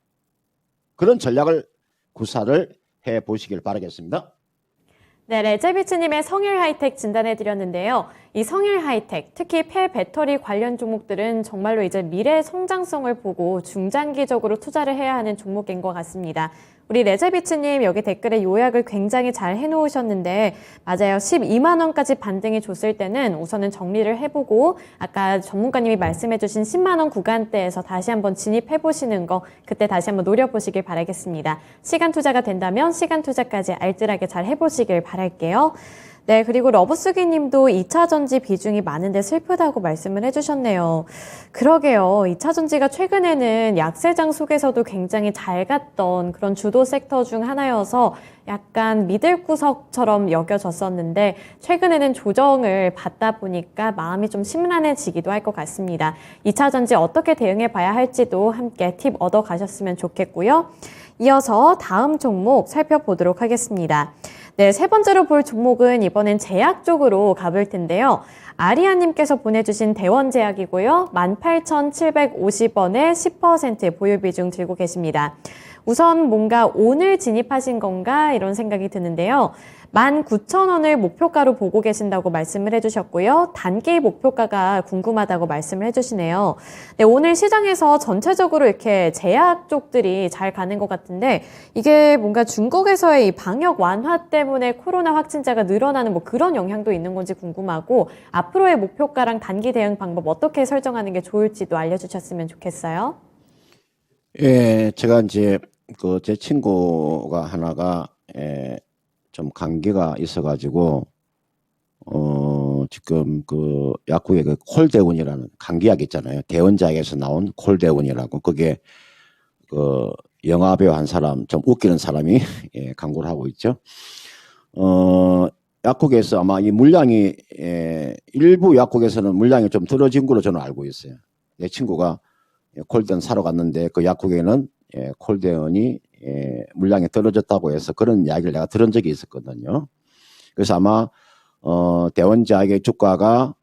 그런 전략을 구사를 해보시길 바라겠습니다. 네, 레제비츠님의 성일 하이텍 진단해 드렸는데요. 이 성일 하이텍, 특히 폐배터리 관련 종목들은 정말로 이제 미래 성장성을 보고 중장기적으로 투자를 해야 하는 종목인 것 같습니다. 우리 레제비츠님 여기 댓글에 요약을 굉장히 잘 해놓으셨는데 맞아요. 12만 원까지 반등이 줬을 때는 우선은 정리를 해보고 아까 전문가님이 말씀해주신 10만 원 구간대에서 다시 한번 진입해보시는 거 그때 다시 한번 노려보시길 바라겠습니다. 시간 투자가 된다면 시간 투자까지 알뜰하게 잘 해보시길 바랄게요. 네, 그리고 러브스기 님도 2차 전지 비중이 많은데 슬프다고 말씀을 해주셨네요. 그러게요. 2차 전지가 최근에는 약세장 속에서도 굉장히 잘 갔던 그런 주도 섹터 중 하나여서 약간 미들구석처럼 여겨졌었는데 최근에는 조정을 받다 보니까 마음이 좀 심란해지기도 할 것 같습니다. 2차 전지 어떻게 대응해 봐야 할지도 함께 팁 얻어 가셨으면 좋겠고요. 이어서 다음 종목 살펴보도록 하겠습니다. 네, 세 번째로 볼 종목은 이번엔 제약 쪽으로 가볼 텐데요. 아리아님께서 보내주신 대원제약이고요. 18,750원에 10% 보유 비중 들고 계십니다. 우선 뭔가 오늘 진입하신 건가 이런 생각이 드는데요. 19,000원을 목표가로 보고 계신다고 말씀을 해주셨고요. 단기 목표가가 궁금하다고 말씀을 해주시네요. 네, 오늘 시장에서 전체적으로 이렇게 제약 쪽들이 잘 가는 것 같은데 이게 뭔가 중국에서의 이 방역 완화 때문에 코로나 확진자가 늘어나는 뭐 그런 영향도 있는 건지 궁금하고 앞으로의 목표가랑 단기 대응 방법 어떻게 설정하는 게 좋을지도 알려주셨으면 좋겠어요. 예, 제가 이제 제 친구가 하나가 좀 감기가 있어가지고 지금 그 약국에 그 콜데운이라는 감기약 있잖아요. 대원작에서 나온 콜데운이라고 그게 그 영화배우 한 사람 좀 웃기는 사람이 광고를 하고 있죠. 약국에서 아마 이 물량이 일부 약국에서는 물량이 좀 떨어진 걸로 저는 알고 있어요. 내 친구가 콜데운 사러 갔는데 그 약국에는 콜데운이 물량이 떨어졌다고 해서 그런 이야기를 내가 들은 적이 있었거든요. 그래서 아마 대원제약의 주가가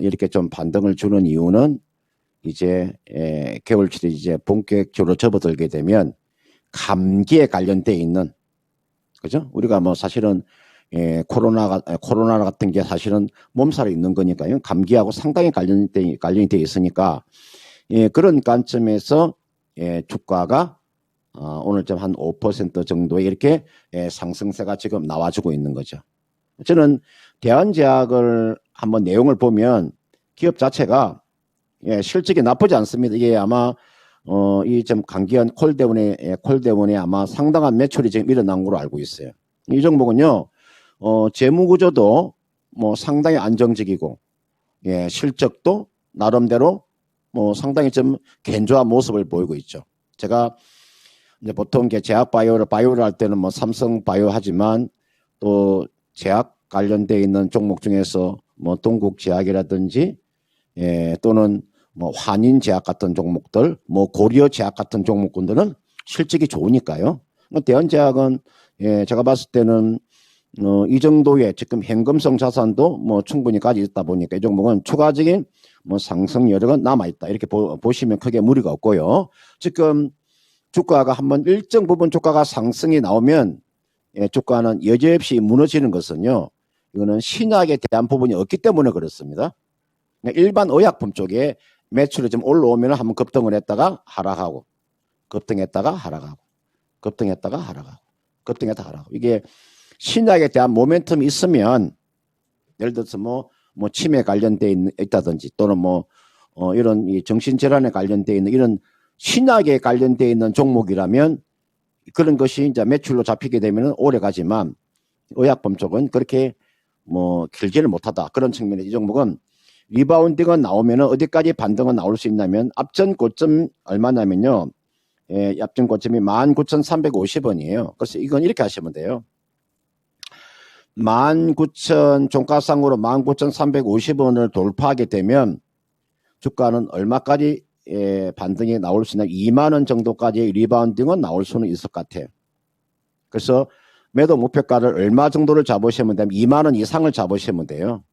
이렇게 좀 반등을 주는 이유는 이제 겨울철이 이제 본격적으로 접어들게 되면 감기에 관련돼 있는 그죠? 우리가 뭐 사실은 코로나 같은 게 사실은 몸살이 있는 거니까요. 감기하고 상당히 관련이 돼 있으니까 그런 관점에서 주가가 오늘 좀 한 5% 정도 이렇게 상승세가 지금 나와주고 있는 거죠. 저는 대한제약을 한번 내용을 보면 기업 자체가 실적이 나쁘지 않습니다. 이게 아마 이 좀 감기한 콜데운에 아마 상당한 매출이 지금 일어난 걸로 알고 있어요. 이 종목은요, 재무 구조도 뭐 상당히 안정적이고, 실적도 나름대로 뭐 상당히 좀 견조한 모습을 보이고 있죠. 제가 이제 보통 제약 바이오를 할 때는 뭐 삼성 바이오 하지만 또 제약 관련돼 있는 종목 중에서 뭐 동국 제약이라든지 또는 뭐 환인제약 같은 종목들, 뭐 고리어제약 같은 종목군들은 실적이 좋으니까요. 대한제약은 제가 봤을 때는 이 정도의 지금 현금성 자산도 뭐 충분히 가지고 있다 보니까 이 종목은 추가적인 뭐 상승 여력가 남아 있다 이렇게 보시면 크게 무리가 없고요. 지금 주가가 한번 일정 부분 주가가 상승이 나오면 주가는 여지없이 무너지는 것은요. 이거는 신약에 대한 부분이 없기 때문에 그렇습니다. 일반 의약품 쪽에 매출이 좀 올라오면 한번 급등을 했다가 하락하고 급등했다가 하락하고 급등했다가 하락하고 급등했다가 하락하고 이게 신약에 대한 모멘텀이 있으면 예를 들어서 뭐 치매 관련돼 있다든지 또는 이런 이 정신질환에 관련돼 있는 이런 신약에 관련돼 있는 종목이라면 그런 것이 이제 매출로 잡히게 되면 오래 가지만 의약품 쪽은 그렇게 길지는 못하다. 그런 측면에 이 종목은 리바운딩가 나오면 어디까지 반등은 나올 수 있냐면 앞전 고점 얼마냐면요. 앞전 고점이 19,350원이에요. 그래서 이건 이렇게 하시면 돼요. 19,000 종가상으로 19,350원을 돌파하게 되면 주가는 얼마까지 반등이 나올 수 있나 2만 원 정도까지 리바운딩은 나올 수는 있을 것 같아요. 그래서 매도 목표가를 얼마 정도를 잡으시면 되면 2만 원 이상을 잡으시면 돼요.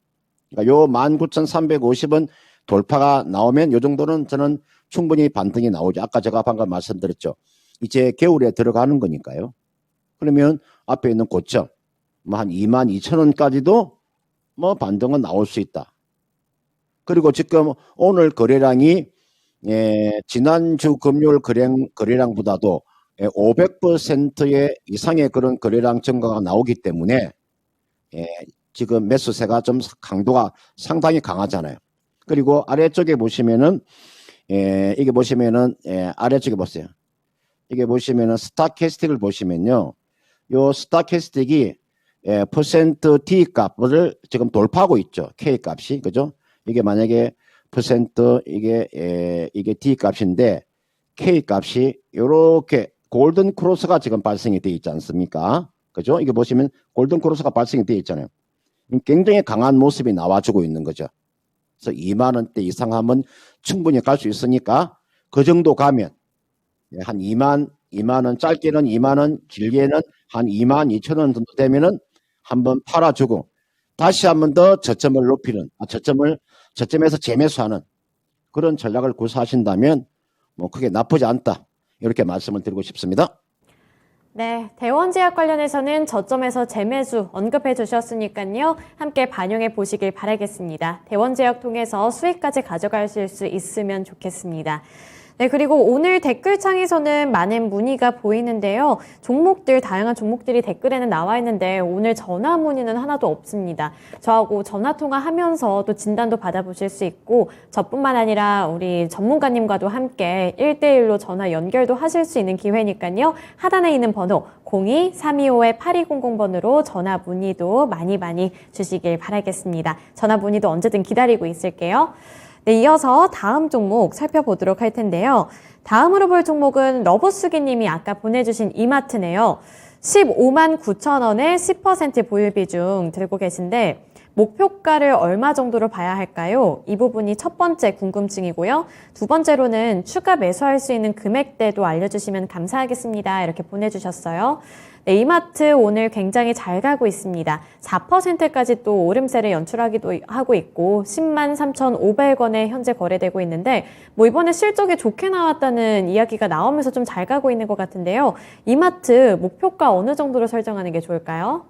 그러니까 요 19,350원 돌파가 나오면 요 정도는 저는 충분히 반등이 나오죠. 아까 제가 방금 말씀드렸죠. 이제 겨울에 들어가는 거니까요. 그러면 앞에 있는 고점 한 22,000원까지도 반등은 나올 수 있다. 그리고 지금 오늘 거래량이 지난주 금요일 거래량보다도 500%의 이상의 그런 거래량 증가가 나오기 때문에 지금 매수세가 좀 강도가 상당히 강하잖아요. 그리고 아래쪽에 보시면은 이게 보시면은 아래쪽에 보세요. 이게 보시면은 스탁캐스틱을 보시면요. 요 스탁캐스틱이 퍼센트 D 값을 지금 돌파하고 있죠. K 값이 그죠? 이게 만약에 퍼센트 이게 D 값인데 K 값이 요렇게 골든 크로스가 지금 발생이 되어 있지 않습니까? 그죠? 이게 보시면 골든 크로스가 발생이 되어 있잖아요. 굉장히 강한 모습이 나와주고 있는 거죠. 그래서 2만 원대 이상 하면 충분히 갈 수 있으니까 그 정도 가면 한 2만 원, 짧게는 2만 원, 길게는 한 2만 2천 원 정도 되면은 한번 팔아주고 다시 한번 더 저점을 높이는 저점에서 재매수하는 그런 전략을 구사하신다면 크게 나쁘지 않다 이렇게 말씀을 드리고 싶습니다. 네, 대원제약 관련해서는 저점에서 재매수 언급해 주셨으니까요. 함께 반영해 보시길 바라겠습니다. 대원제약 통해서 수익까지 가져가실 수 있으면 좋겠습니다. 네, 그리고 오늘 댓글창에서는 많은 문의가 보이는데요. 다양한 종목들이 댓글에는 나와 있는데 오늘 전화 문의는 하나도 없습니다. 저하고 전화 통화하면서 또 진단도 받아보실 수 있고 저뿐만 아니라 우리 전문가님과도 함께 1대1로 전화 연결도 하실 수 있는 기회니까요. 하단에 있는 번호 02-325-8200번으로 전화 문의도 많이 주시길 바라겠습니다. 전화 문의도 언제든 기다리고 있을게요. 네, 이어서 다음 종목 살펴보도록 할 텐데요. 다음으로 볼 종목은 러브수기님이 아까 보내주신 이마트네요. 15만 9천 원의 10% 보유 비중 들고 계신데 목표가를 얼마 정도로 봐야 할까요? 이 부분이 첫 번째 궁금증이고요. 두 번째로는 추가 매수할 수 있는 금액대도 알려주시면 감사하겠습니다. 이렇게 보내주셨어요. 네, 이마트 오늘 굉장히 잘 가고 있습니다. 4%까지 또 오름세를 연출하기도 하고 있고 10만 3,500원에 현재 거래되고 있는데 이번에 실적이 좋게 나왔다는 이야기가 나오면서 좀 잘 가고 있는 것 같은데요. 이마트 목표가 어느 정도로 설정하는 게 좋을까요?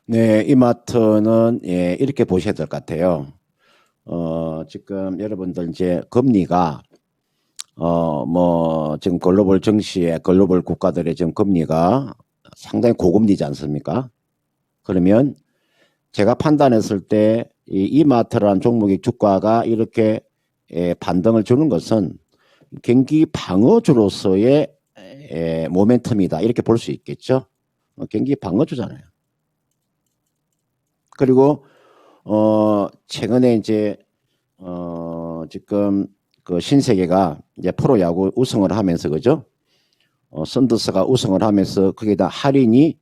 네, 이마트는 이렇게 보셔야 될 것 같아요. 지금 여러분들 이제 금리가 지금 글로벌 증시의 글로벌 국가들의 지금 금리가 상당히 고금리지 않습니까? 그러면 제가 판단했을 때 이마트라는 종목의 주가가 이렇게 반등을 주는 것은 경기 방어주로서의 모멘텀이다 이렇게 볼 수 있겠죠. 경기 방어주잖아요. 그리고 최근에 이제 지금 그 신세계가 이제 프로야구 우승을 하면서 그죠? 썬더스가 우승을 하면서 거기다 할인이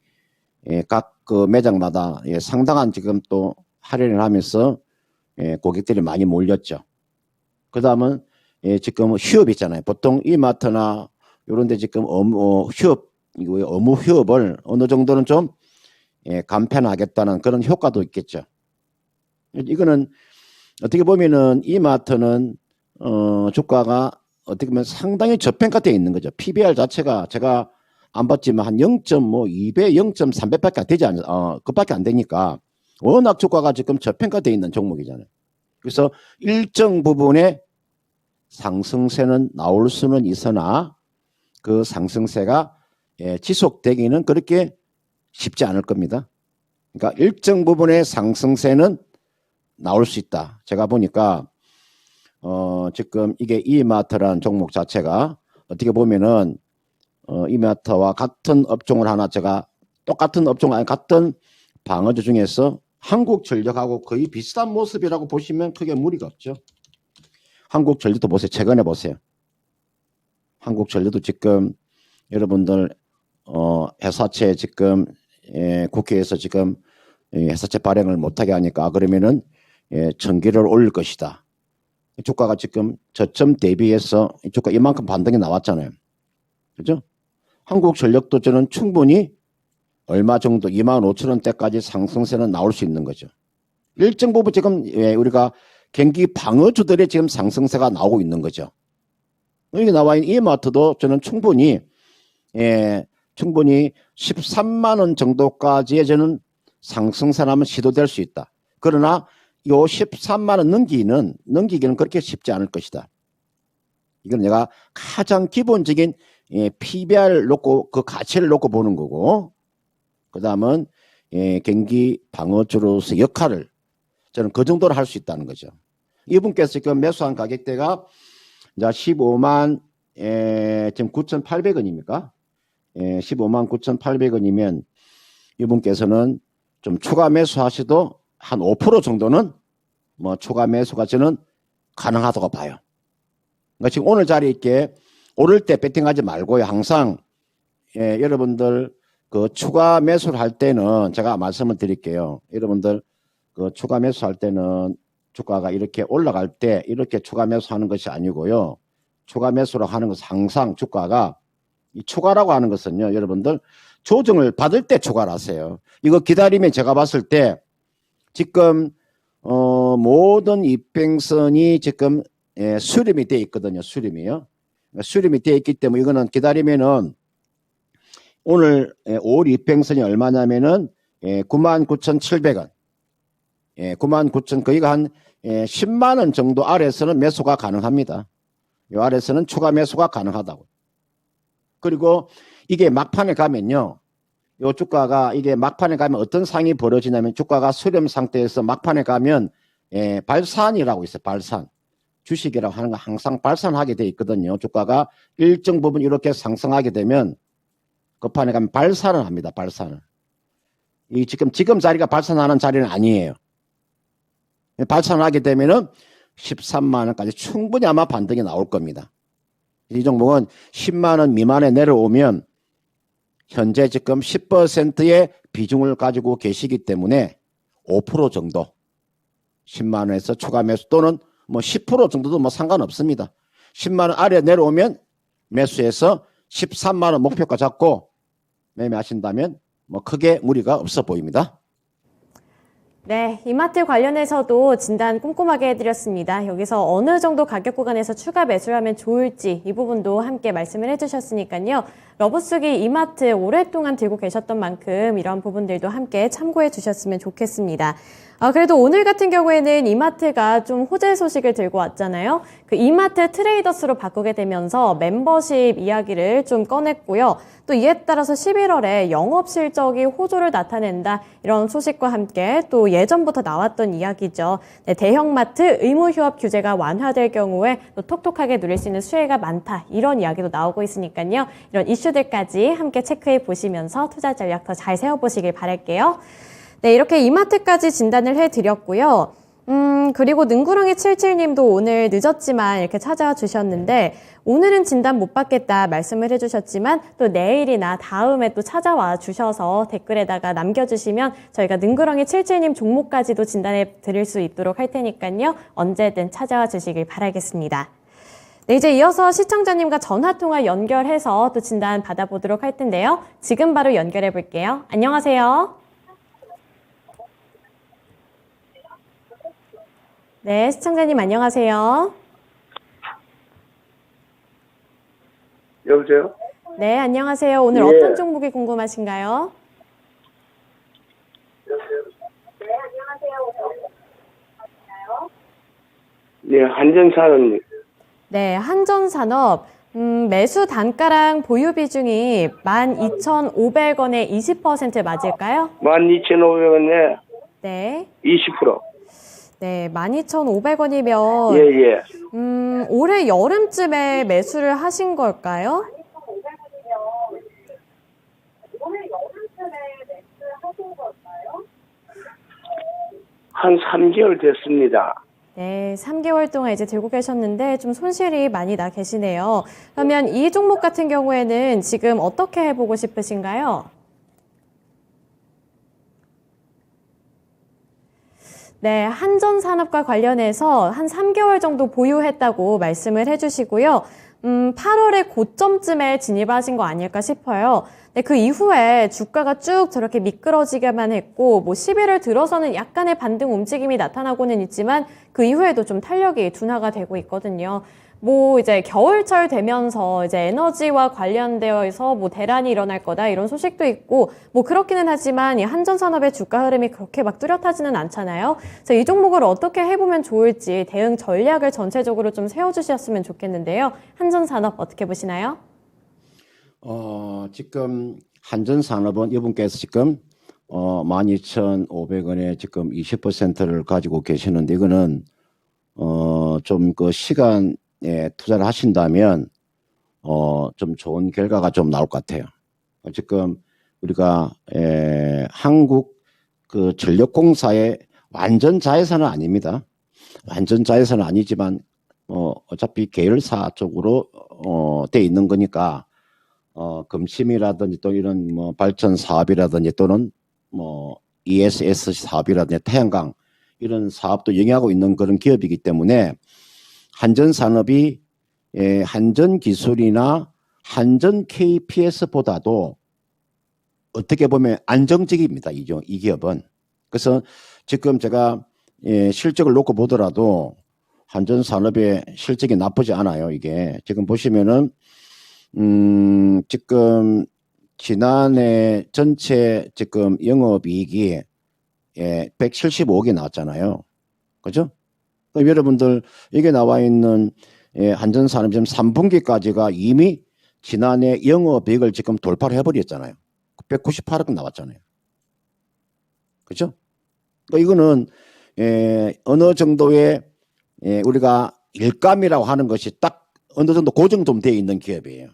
각 그 매장마다 상당한 지금 또 할인을 하면서 고객들이 많이 몰렸죠. 그 다음은 지금 휴업 있잖아요. 보통 이마트나 이런 데 지금 휴업, 업무 휴업을 어느 정도는 좀 간편하겠다는 그런 효과도 있겠죠. 이거는 어떻게 보면은 이마트는 주가가 어떻게 보면 상당히 저평가되어 있는 거죠. PBR 자체가 제가 안 봤지만 한 0.2배, 0.3배밖에 되지 않, 그밖에 안 되니까 워낙 주가가 지금 저평가되어 있는 종목이잖아요. 그래서 일정 부분의 상승세는 나올 수는 있으나 그 상승세가 지속되기는 그렇게 쉽지 않을 겁니다. 그러니까 일정 부분의 상승세는 나올 수 있다. 제가 보니까 지금 이게 이마트라는 종목 자체가 어떻게 보면은 이마트와 같은 업종을 하나 제가 똑같은 업종 아니 같은 방어주 중에서 한국전력하고 거의 비슷한 모습이라고 보시면 크게 무리가 없죠. 한국전력도 보세요. 최근에 보세요. 한국전력도 지금 여러분들 회사채 지금 국회에서 지금 회사채 발행을 못하게 하니까 그러면은 전기를 올릴 것이다. 주가가 지금 저점 대비해서 주가 이만큼 반등이 나왔잖아요. 그죠? 한국전력도 저는 충분히 얼마 정도 25,000원대까지 상승세는 나올 수 있는 거죠. 일정 부분 지금 우리가 경기 방어주들의 지금 상승세가 나오고 있는 거죠. 여기 나와 있는 이마트도 저는 충분히 13만 원 정도까지의 저는 상승세라면 시도될 수 있다. 그러나 요 13만 원 넘기기는 그렇게 쉽지 않을 것이다. 이건 내가 가장 기본적인 PBR 놓고 그 가치를 놓고 보는 거고, 그 다음은 경기 방어주로서 역할을 저는 그 정도로 할 수 있다는 거죠. 이분께서 지금 매수한 가격대가 이제 15만 지금 9,800원입니까? 15만 9,800원이면 이분께서는 좀 추가 매수하셔도 한 5% 정도는 뭐 추가 매수가 저는 가능하다고 봐요. 그러니까 지금 오늘 자리에 있게 오를 때 배팅하지 말고요. 항상 여러분들 그 추가 매수를 할 때는 제가 말씀을 드릴게요. 여러분들 그 추가 매수할 때는 주가가 이렇게 올라갈 때 이렇게 추가 매수하는 것이 아니고요. 추가 매수라고 하는 것은 항상 주가가 이 추가라고 하는 것은요. 여러분들 조정을 받을 때 추가를 하세요. 이거 기다리면 제가 봤을 때 지금 모든 이평선이 지금 수렴이 되어 있거든요. 수렴이요. 수렴이 되어 있기 때문에 이거는 기다리면은 오늘 5월 이평선이 얼마냐면은 99,700원. 99,000 거의가 한 10만 원 정도 아래에서는 매수가 가능합니다. 이 아래에서는 추가 매수가 가능하다고. 그리고 이게 막판에 가면요. 요 주가가 이게 막판에 가면 어떤 상황이 벌어지냐면 주가가 수렴 상태에서 막판에 가면 발산이라고 있어요. 발산. 주식이라고 하는 거 항상 발산하게 돼 있거든요. 주가가 일정 부분 이렇게 상승하게 되면 급판에 가면 발산을 합니다. 발산을. 이 지금 자리가 발산하는 자리는 아니에요. 발산하게 되면은 13만 원까지 충분히 아마 반등이 나올 겁니다. 이 종목은 10만 원 미만에 내려오면 현재 지금 10%의 비중을 가지고 계시기 때문에 5% 정도 10만 원에서 추가 매수 또는 뭐 10% 정도도 뭐 상관없습니다. 10만 원 아래 내려오면 매수해서 13만 원 목표가 잡고 매매하신다면 뭐 크게 무리가 없어 보입니다. 네, 이마트 관련해서도 진단 꼼꼼하게 해드렸습니다. 여기서 어느 정도 가격 구간에서 추가 매수를 하면 좋을지 이 부분도 함께 말씀을 해주셨으니까요. 러브숙이 이마트 오랫동안 들고 계셨던 만큼 이런 부분들도 함께 참고해 주셨으면 좋겠습니다. 그래도 오늘 같은 경우에는 이마트가 좀 호재 소식을 들고 왔잖아요. 그 이마트 트레이더스로 바꾸게 되면서 멤버십 이야기를 좀 꺼냈고요. 또 이에 따라서 11월에 영업 실적이 호조를 나타낸다. 이런 소식과 함께 또 예전부터 나왔던 이야기죠. 네, 대형마트 의무 휴업 규제가 완화될 경우에 또 톡톡하게 누릴 수 있는 수혜가 많다. 이런 이야기도 나오고 있으니까요. 이런 이슈들까지 함께 체크해 보시면서 투자 전략 더 잘 세워보시길 바랄게요. 네, 이렇게 이마트까지 진단을 해드렸고요. 그리고 능구렁이 77님도 오늘 늦었지만 이렇게 찾아와 주셨는데 오늘은 진단 못 받겠다 말씀을 해주셨지만 또 내일이나 다음에 또 찾아와 주셔서 댓글에다가 남겨주시면 저희가 능구렁이 77님 종목까지도 진단해 드릴 수 있도록 할 테니까요. 언제든 찾아와 주시길 바라겠습니다. 네, 이제 이어서 시청자님과 전화통화 연결해서 또 진단 받아보도록 할 텐데요. 지금 바로 연결해 볼게요. 안녕하세요. 네, 시청자님 안녕하세요. 여보세요? 네, 안녕하세요. 오늘 예. 어떤 종목이 궁금하신가요? 네, 한전산업님. 네, 한전산업 매수 단가랑 보유 비중이 12,500원에 20% 맞을까요? 12,500원에 네. 20%. 네, 12,500원이면 예, 예. 올해 여름쯤에 매수를 하신 걸까요? 한 3개월 됐습니다. 네, 3개월 동안 이제 들고 계셨는데 좀 손실이 많이 나 계시네요. 그러면 이 종목 같은 경우에는 지금 어떻게 해보고 싶으신가요? 네, 한전산업과 관련해서 한 3개월 정도 보유했다고 말씀을 해주시고요. 8월에 고점쯤에 진입하신 거 아닐까 싶어요. 네, 그 이후에 주가가 쭉 저렇게 미끄러지게만 했고, 뭐 11월 들어서는 약간의 반등 움직임이 나타나고는 있지만 그 이후에도 좀 탄력이 둔화가 되고 있거든요. 뭐 이제 겨울철 되면서 이제 에너지와 관련되어서 뭐 대란이 일어날 거다 이런 소식도 있고 뭐 그렇기는 하지만 이 한전산업의 주가 흐름이 그렇게 막 뚜렷하지는 않잖아요. 그래서 이 종목을 어떻게 해보면 좋을지 대응 전략을 전체적으로 좀 세워주셨으면 좋겠는데요. 한전산업 어떻게 보시나요? 지금 한전산업은 이분께서 지금 12,500원에 지금 20%를 가지고 계시는데 이거는 좀 그 시간에 투자를 하신다면 좀 좋은 결과가 좀 나올 것 같아요. 지금 우리가 한국 그 전력공사의 완전 자회사는 아닙니다. 완전 자회사는 아니지만 어차피 계열사 쪽으로 돼 있는 거니까 금심이라든지 또 이런 뭐 발전 사업이라든지 또는 뭐 ESS 사업이라든지 태양광 이런 사업도 영위하고 있는 그런 기업이기 때문에 한전산업이 한전기술이나 한전 KPS보다도 어떻게 보면 안정적입니다. 이 기업은. 그래서 지금 제가 실적을 놓고 보더라도 한전산업의 실적이 나쁘지 않아요. 이게 지금 보시면은 지금 지난해 전체 지금 영업이익이 175억이 나왔잖아요. 그죠? 그럼 여러분들 여기 나와 있는 한전산업 지금 3분기까지가 이미 지난해 영업이익을 지금 돌파를 해버렸잖아요. 198억 나왔잖아요. 그죠? 그러니까 이거는 어느 정도의 우리가 일감이라고 하는 것이 딱 어느 정도 고정좀 되어 있는 기업이에요.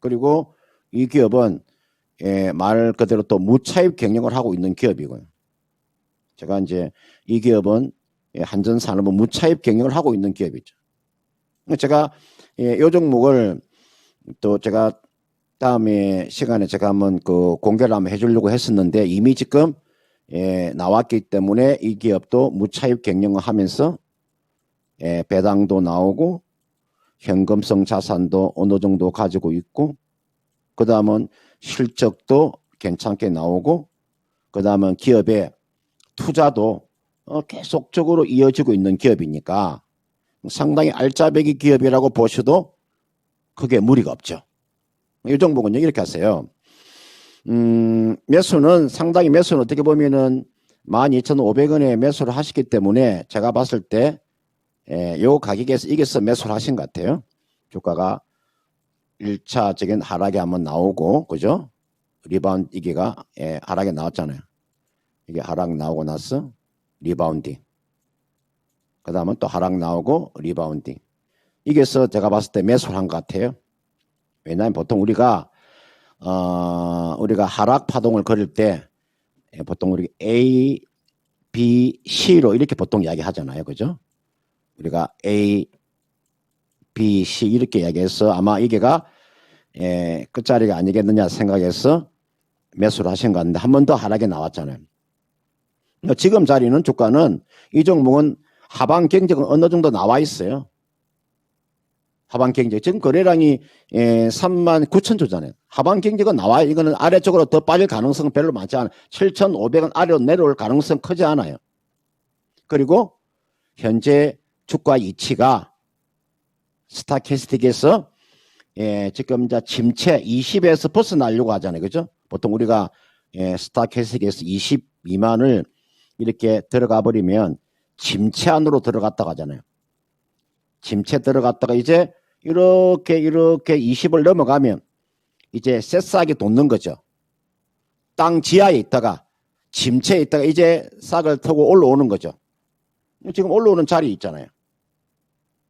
그리고 이 기업은 말 그대로 또 무차입 경영을 하고 있는 기업이고요. 제가 이제 이 기업은 한전산업은 무차입 경영을 하고 있는 기업이죠. 제가 이 종목을 또 제가 다음에 시간에 제가 한번 그 공개를 한번 해주려고 했었는데 이미 지금 나왔기 때문에 이 기업도 무차입 경영을 하면서 배당도 나오고 현금성 자산도 어느 정도 가지고 있고 그 다음은 실적도 괜찮게 나오고 그 다음은 기업의 투자도 계속적으로 이어지고 있는 기업이니까 상당히 알짜배기 기업이라고 보셔도 크게 무리가 없죠. 이 종목은요 이렇게 하세요. 상당히 매수는 어떻게 보면은 12,500원에 매수를 하시기 때문에 제가 봤을 때 요 가격에서 이겨서 매수를 하신 것 같아요. 주가가 1차적인 하락이 한번 나오고 그죠? 리바운드 이게가 하락이 나왔잖아요. 이게 하락 나오고 나서 리바운딩. 그 다음은 또 하락 나오고 리바운딩. 이게서 제가 봤을 때 매수를 한 것 같아요. 왜냐하면 보통 우리가 하락 파동을 걸을 때 보통 우리 A B, C로 이렇게 보통 이야기 하잖아요. 그죠? 우리가 A, B, C 이렇게 이야기해서 아마 이게가 끝자리가 아니겠느냐 생각해서 매수를 하신 것 같은데 한 번 더 하락이 나왔잖아요. 지금 자리는 주가는 이 종목은 하방 경직은 어느 정도 나와 있어요. 하방 경직. 지금 거래량이 39,000주잖아요. 하방 경직은 나와요. 이거는 아래쪽으로 더 빠질 가능성은 별로 많지 않아요. 7,500원 아래로 내려올 가능성 크지 않아요. 그리고 현재 주가 이치가 스타캐스틱에서 지금 이제 침체 20에서 벗어나려고 하잖아요. 그죠? 보통 우리가 스타캐스틱에서 22만을 이렇게 들어가 버리면 침체 안으로 들어갔다고 하잖아요. 침체 들어갔다가 이제 이렇게 20을 넘어가면 이제 새싹이 돋는 거죠. 땅 지하에 있다가 침체에 있다가 이제 싹을 타고 올라오는 거죠. 지금 올라오는 자리 있잖아요.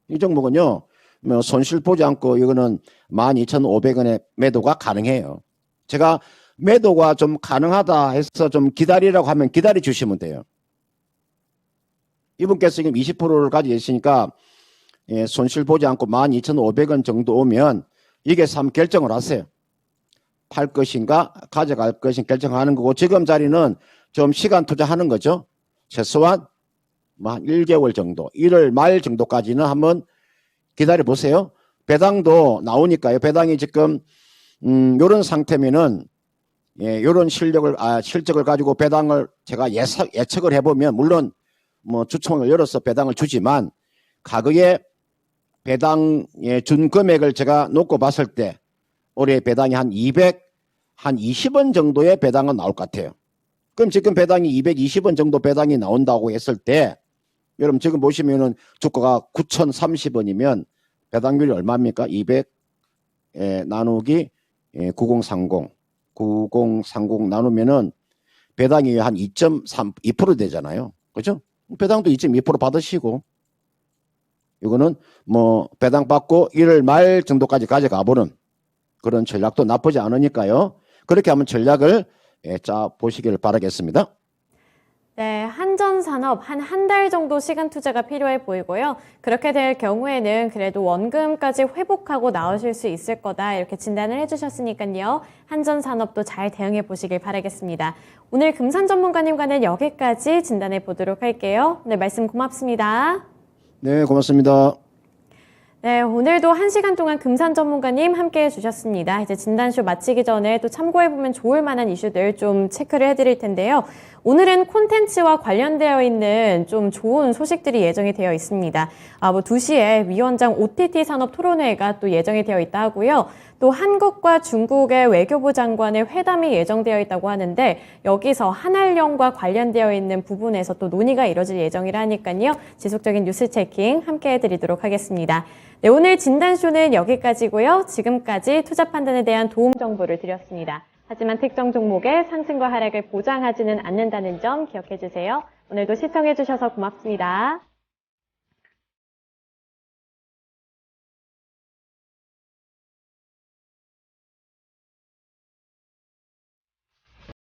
이 종목은요, 뭐 손실 보지 않고 이거는 12,500원에 매도가 가능해요. 제가 매도가 좀 가능하다 해서 좀 기다리라고 하면 기다려 주시면 돼요. 이분께서 지금 20%를 가지고 계시니까 손실 보지 않고 12,500원 정도 오면 이게 결정을 하세요. 팔 것인가 가져갈 것인가 결정하는 거고 지금 자리는 좀 시간 투자하는 거죠. 최소한 한 1개월 정도 1월 말 정도까지는 한번 기다려 보세요. 배당도 나오니까요. 배당이 지금 요런 상태면은 요런 실적을 가지고 배당을 제가 예측을 해보면 물론 뭐 주총을 열어서 배당을 주지만 과거에 배당 준 금액을 제가 놓고 봤을 때 올해 배당이 한 20원 정도의 배당은 나올 것 같아요. 그럼 지금 배당이 220원 정도 배당이 나온다고 했을 때 여러분 지금 보시면은 주가가 9,030원이면 배당률이 얼마입니까? 200 나누기 9030 나누면은 배당이 한 2.2% 되잖아요. 그죠? 배당도 2.2% 받으시고 이거는 뭐 배당 받고 1월 말 정도까지 가져가 보는 그런 전략도 나쁘지 않으니까요. 그렇게 한번 전략을 짜 보시길 바라겠습니다. 네, 한전산업 한 달 정도 시간 투자가 필요해 보이고요. 그렇게 될 경우에는 그래도 원금까지 회복하고 나오실 수 있을 거다 이렇게 진단을 해주셨으니까요. 한전산업도 잘 대응해 보시길 바라겠습니다. 오늘 금산 전문가님과는 여기까지 진단해 보도록 할게요. 오늘 말씀 고맙습니다. 네, 고맙습니다. 네, 오늘도 1시간 동안 금산 전문가님 함께 해주셨습니다. 이제 진단쇼 마치기 전에 또 참고해보면 좋을 만한 이슈들 좀 체크를 해드릴 텐데요. 오늘은 콘텐츠와 관련되어 있는 좀 좋은 소식들이 예정이 되어 있습니다. 2시에 위원장 OTT 산업 토론회가 또 예정이 되어 있다 하고요. 또 한국과 중국의 외교부 장관의 회담이 예정되어 있다고 하는데 여기서 한알령과 관련되어 있는 부분에서 또 논의가 이뤄질 예정이라니까요. 지속적인 뉴스 체킹 함께 해드리도록 하겠습니다. 네, 오늘 진단쇼는 여기까지고요. 지금까지 투자 판단에 대한 도움 정보를 드렸습니다. 하지만 특정 종목의 상승과 하락을 보장하지는 않는다는 점 기억해 주세요. 오늘도 시청해 주셔서 고맙습니다.